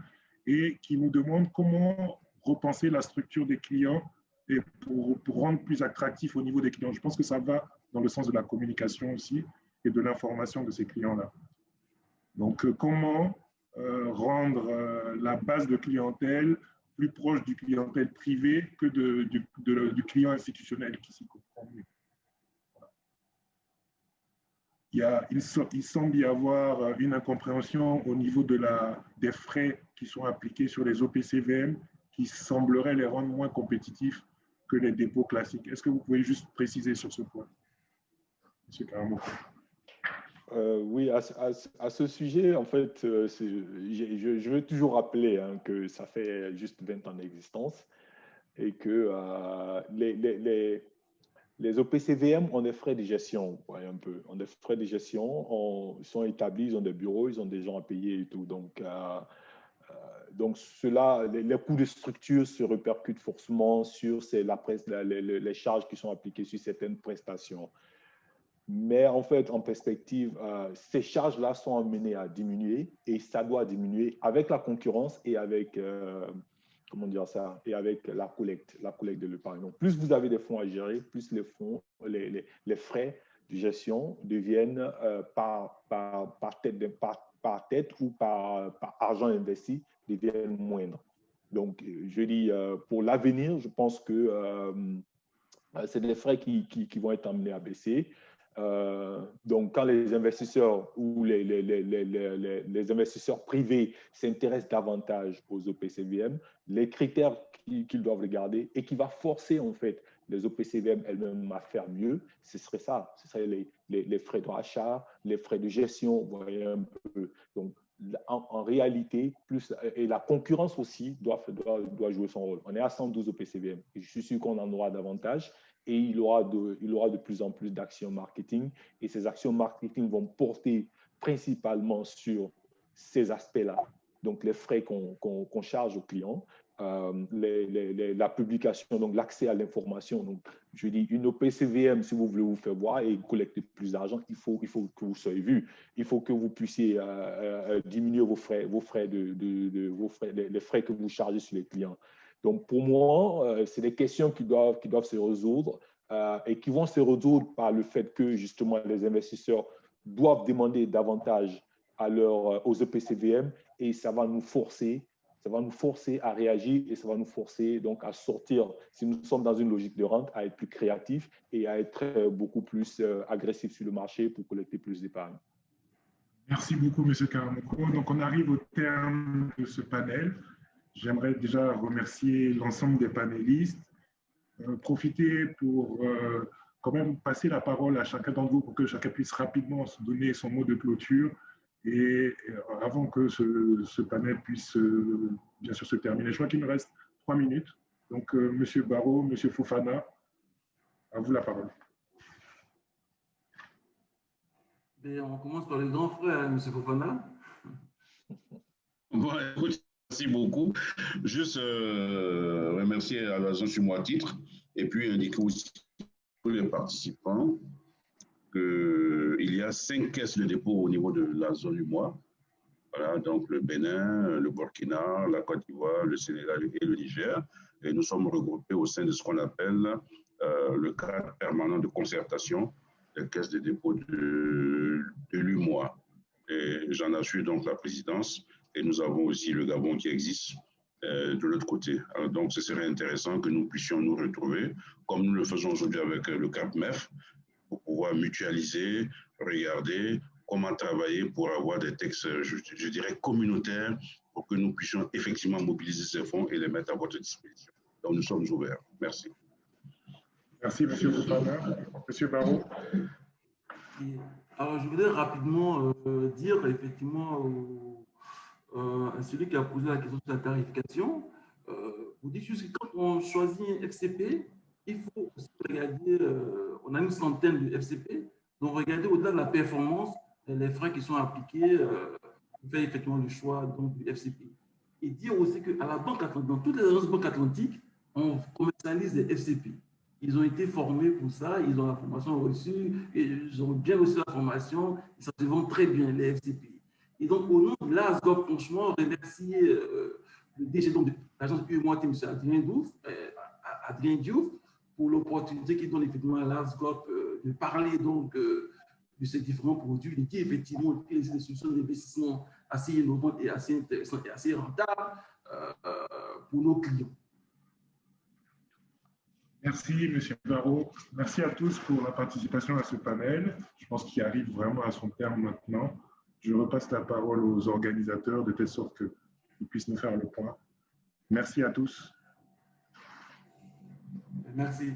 et qui nous demande comment repenser la structure des clients et pour rendre plus attractif au niveau des clients. Je pense que ça va dans le sens de la communication aussi. et de l'information de ces clients-là. Donc, comment rendre la base de clientèle plus proche du clientèle privé que du client institutionnel qui s'y comprend mieux. Il semble y avoir une incompréhension au niveau des frais qui sont appliqués sur les OPCVM qui sembleraient les rendre moins compétitifs que les dépôts classiques. Est-ce que vous pouvez juste préciser sur ce point, M. Karamoko? Oui, à ce sujet, en fait, je veux toujours rappeler que ça fait juste 20 ans d'existence et que les OPCVM ont des frais de gestion, vous voyez un peu. Ont des frais de gestion, ils sont établis, ils ont des bureaux, ils ont des gens à payer et tout. Donc cela, les coûts de structure se répercutent forcément sur les charges qui sont appliquées sur certaines prestations. Mais en fait, en perspective, ces charges-là sont amenées à diminuer et ça doit diminuer avec la concurrence et avec, comment dire ça, et avec la collecte de l'épargne. Donc, plus vous avez des fonds à gérer, plus les frais de gestion deviennent par tête ou par argent investi deviennent moindres. Donc, je dis, pour l'avenir, je pense que c'est des frais qui vont être amenés à baisser. Donc, quand les investisseurs ou les investisseurs privés s'intéressent davantage aux OPCVM, les critères qu'ils doivent regarder et qui va forcer en fait les OPCVM elles-mêmes à faire mieux, ce serait ça, ce serait les frais de rachat, les frais de gestion, vous voyez un peu. Donc, en réalité, et la concurrence aussi doit jouer son rôle. On est à 112 OPCVM et je suis sûr qu'on en aura davantage. Et il aura de plus en plus d'actions marketing. Et ces actions marketing vont porter principalement sur ces aspects-là. Donc, les frais qu'on charge aux clients, la publication, donc l'accès à l'information. Donc, je dis, une OPCVM, si vous voulez vous faire voir et collecter plus d'argent, il faut que vous soyez vu. Il faut que vous puissiez diminuer les frais que vous chargez sur les clients. Donc, pour moi, c'est des questions qui doivent se résoudre et qui vont se résoudre par le fait que, justement, les investisseurs doivent demander davantage aux EPCVM et ça va nous forcer à réagir et ça va nous forcer donc à sortir, si nous sommes dans une logique de rente, à être plus créatifs et à être beaucoup plus agressifs sur le marché pour collecter plus d'épargne. Merci beaucoup, M. Karamoko. Donc, on arrive au terme de ce panel. J'aimerais déjà remercier l'ensemble des panélistes, profiter pour quand même passer la parole à chacun d'entre vous pour que chacun puisse rapidement se donner son mot de clôture et avant que ce panel puisse bien sûr se terminer. Je crois qu'il me reste 3 minutes. Donc, M. Barrault, M. Fofana, à vous la parole. Et on commence par les grands frères, M. Fofana. Bon, écoute, merci beaucoup. Juste remercier à l'agence sur moi titre et puis indiquer aussi aux les participants qu'il y a 5 caisses de dépôt au niveau de la zone du mois. Voilà, donc le Bénin, le Burkina, la Côte d'Ivoire, le Sénégal et le Niger. Et nous sommes regroupés au sein de ce qu'on appelle le cadre permanent de concertation des caisses de dépôt de l'UMOA. Et j'en assure donc la présidence. Et nous avons aussi le Gabon qui existe de l'autre côté. Alors, donc, ce serait intéressant que nous puissions nous retrouver, comme nous le faisons aujourd'hui avec le CAPMEF, pour pouvoir mutualiser, regarder comment travailler pour avoir des textes, je dirais, communautaires, pour que nous puissions effectivement mobiliser ces fonds et les mettre à votre disposition. Donc, nous sommes ouverts. Merci. Merci, M. Fofana. M. Barrault. Alors, je voudrais rapidement dire effectivement à celui qui a posé la question sur la tarification, vous dites juste que quand on choisit un FCP, il faut aussi regarder, on a une centaine de FCP, donc regarder au-delà de la performance, les frais qui sont appliqués, pour faire effectivement le choix donc, du FCP. Et dire aussi qu'à la Banque Atlantique, dans toutes les agences Banque Atlantique, on commercialise les FCP. Ils ont été formés pour ça, ils ont la formation reçue, ils ont bien reçu la formation, ça se vend très bien, les FCP. Et donc, au nom de l'ASGOP, franchement, remercier le DG de l'agence UMOA, M. Adrien Diouf, pour l'opportunité qu'il donne effectivement à l'ASGOP de parler donc de ces différents produits, il dit effectivement que les institutions d'investissement assez innovantes et assez intéressantes et assez rentables pour nos clients. Merci, M. Barrault. Merci à tous pour la participation à ce panel. Je pense qu'il arrive vraiment à son terme maintenant. Je repasse la parole aux organisateurs de telle sorte qu'ils puissent nous faire le point. Merci à tous. Merci.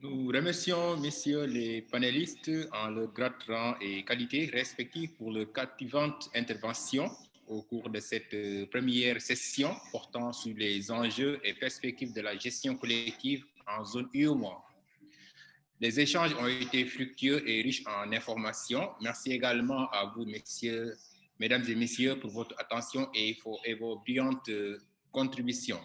Nous remercions, messieurs les panélistes, en leur grade, rang et qualité respectifs pour leur captivante intervention au cours de cette première session portant sur les enjeux et perspectives de la gestion collective en zone UEMOA. Les échanges ont été fructueux et riches en informations. Merci également à vous, mesdames et messieurs, pour votre attention et vos brillantes contributions.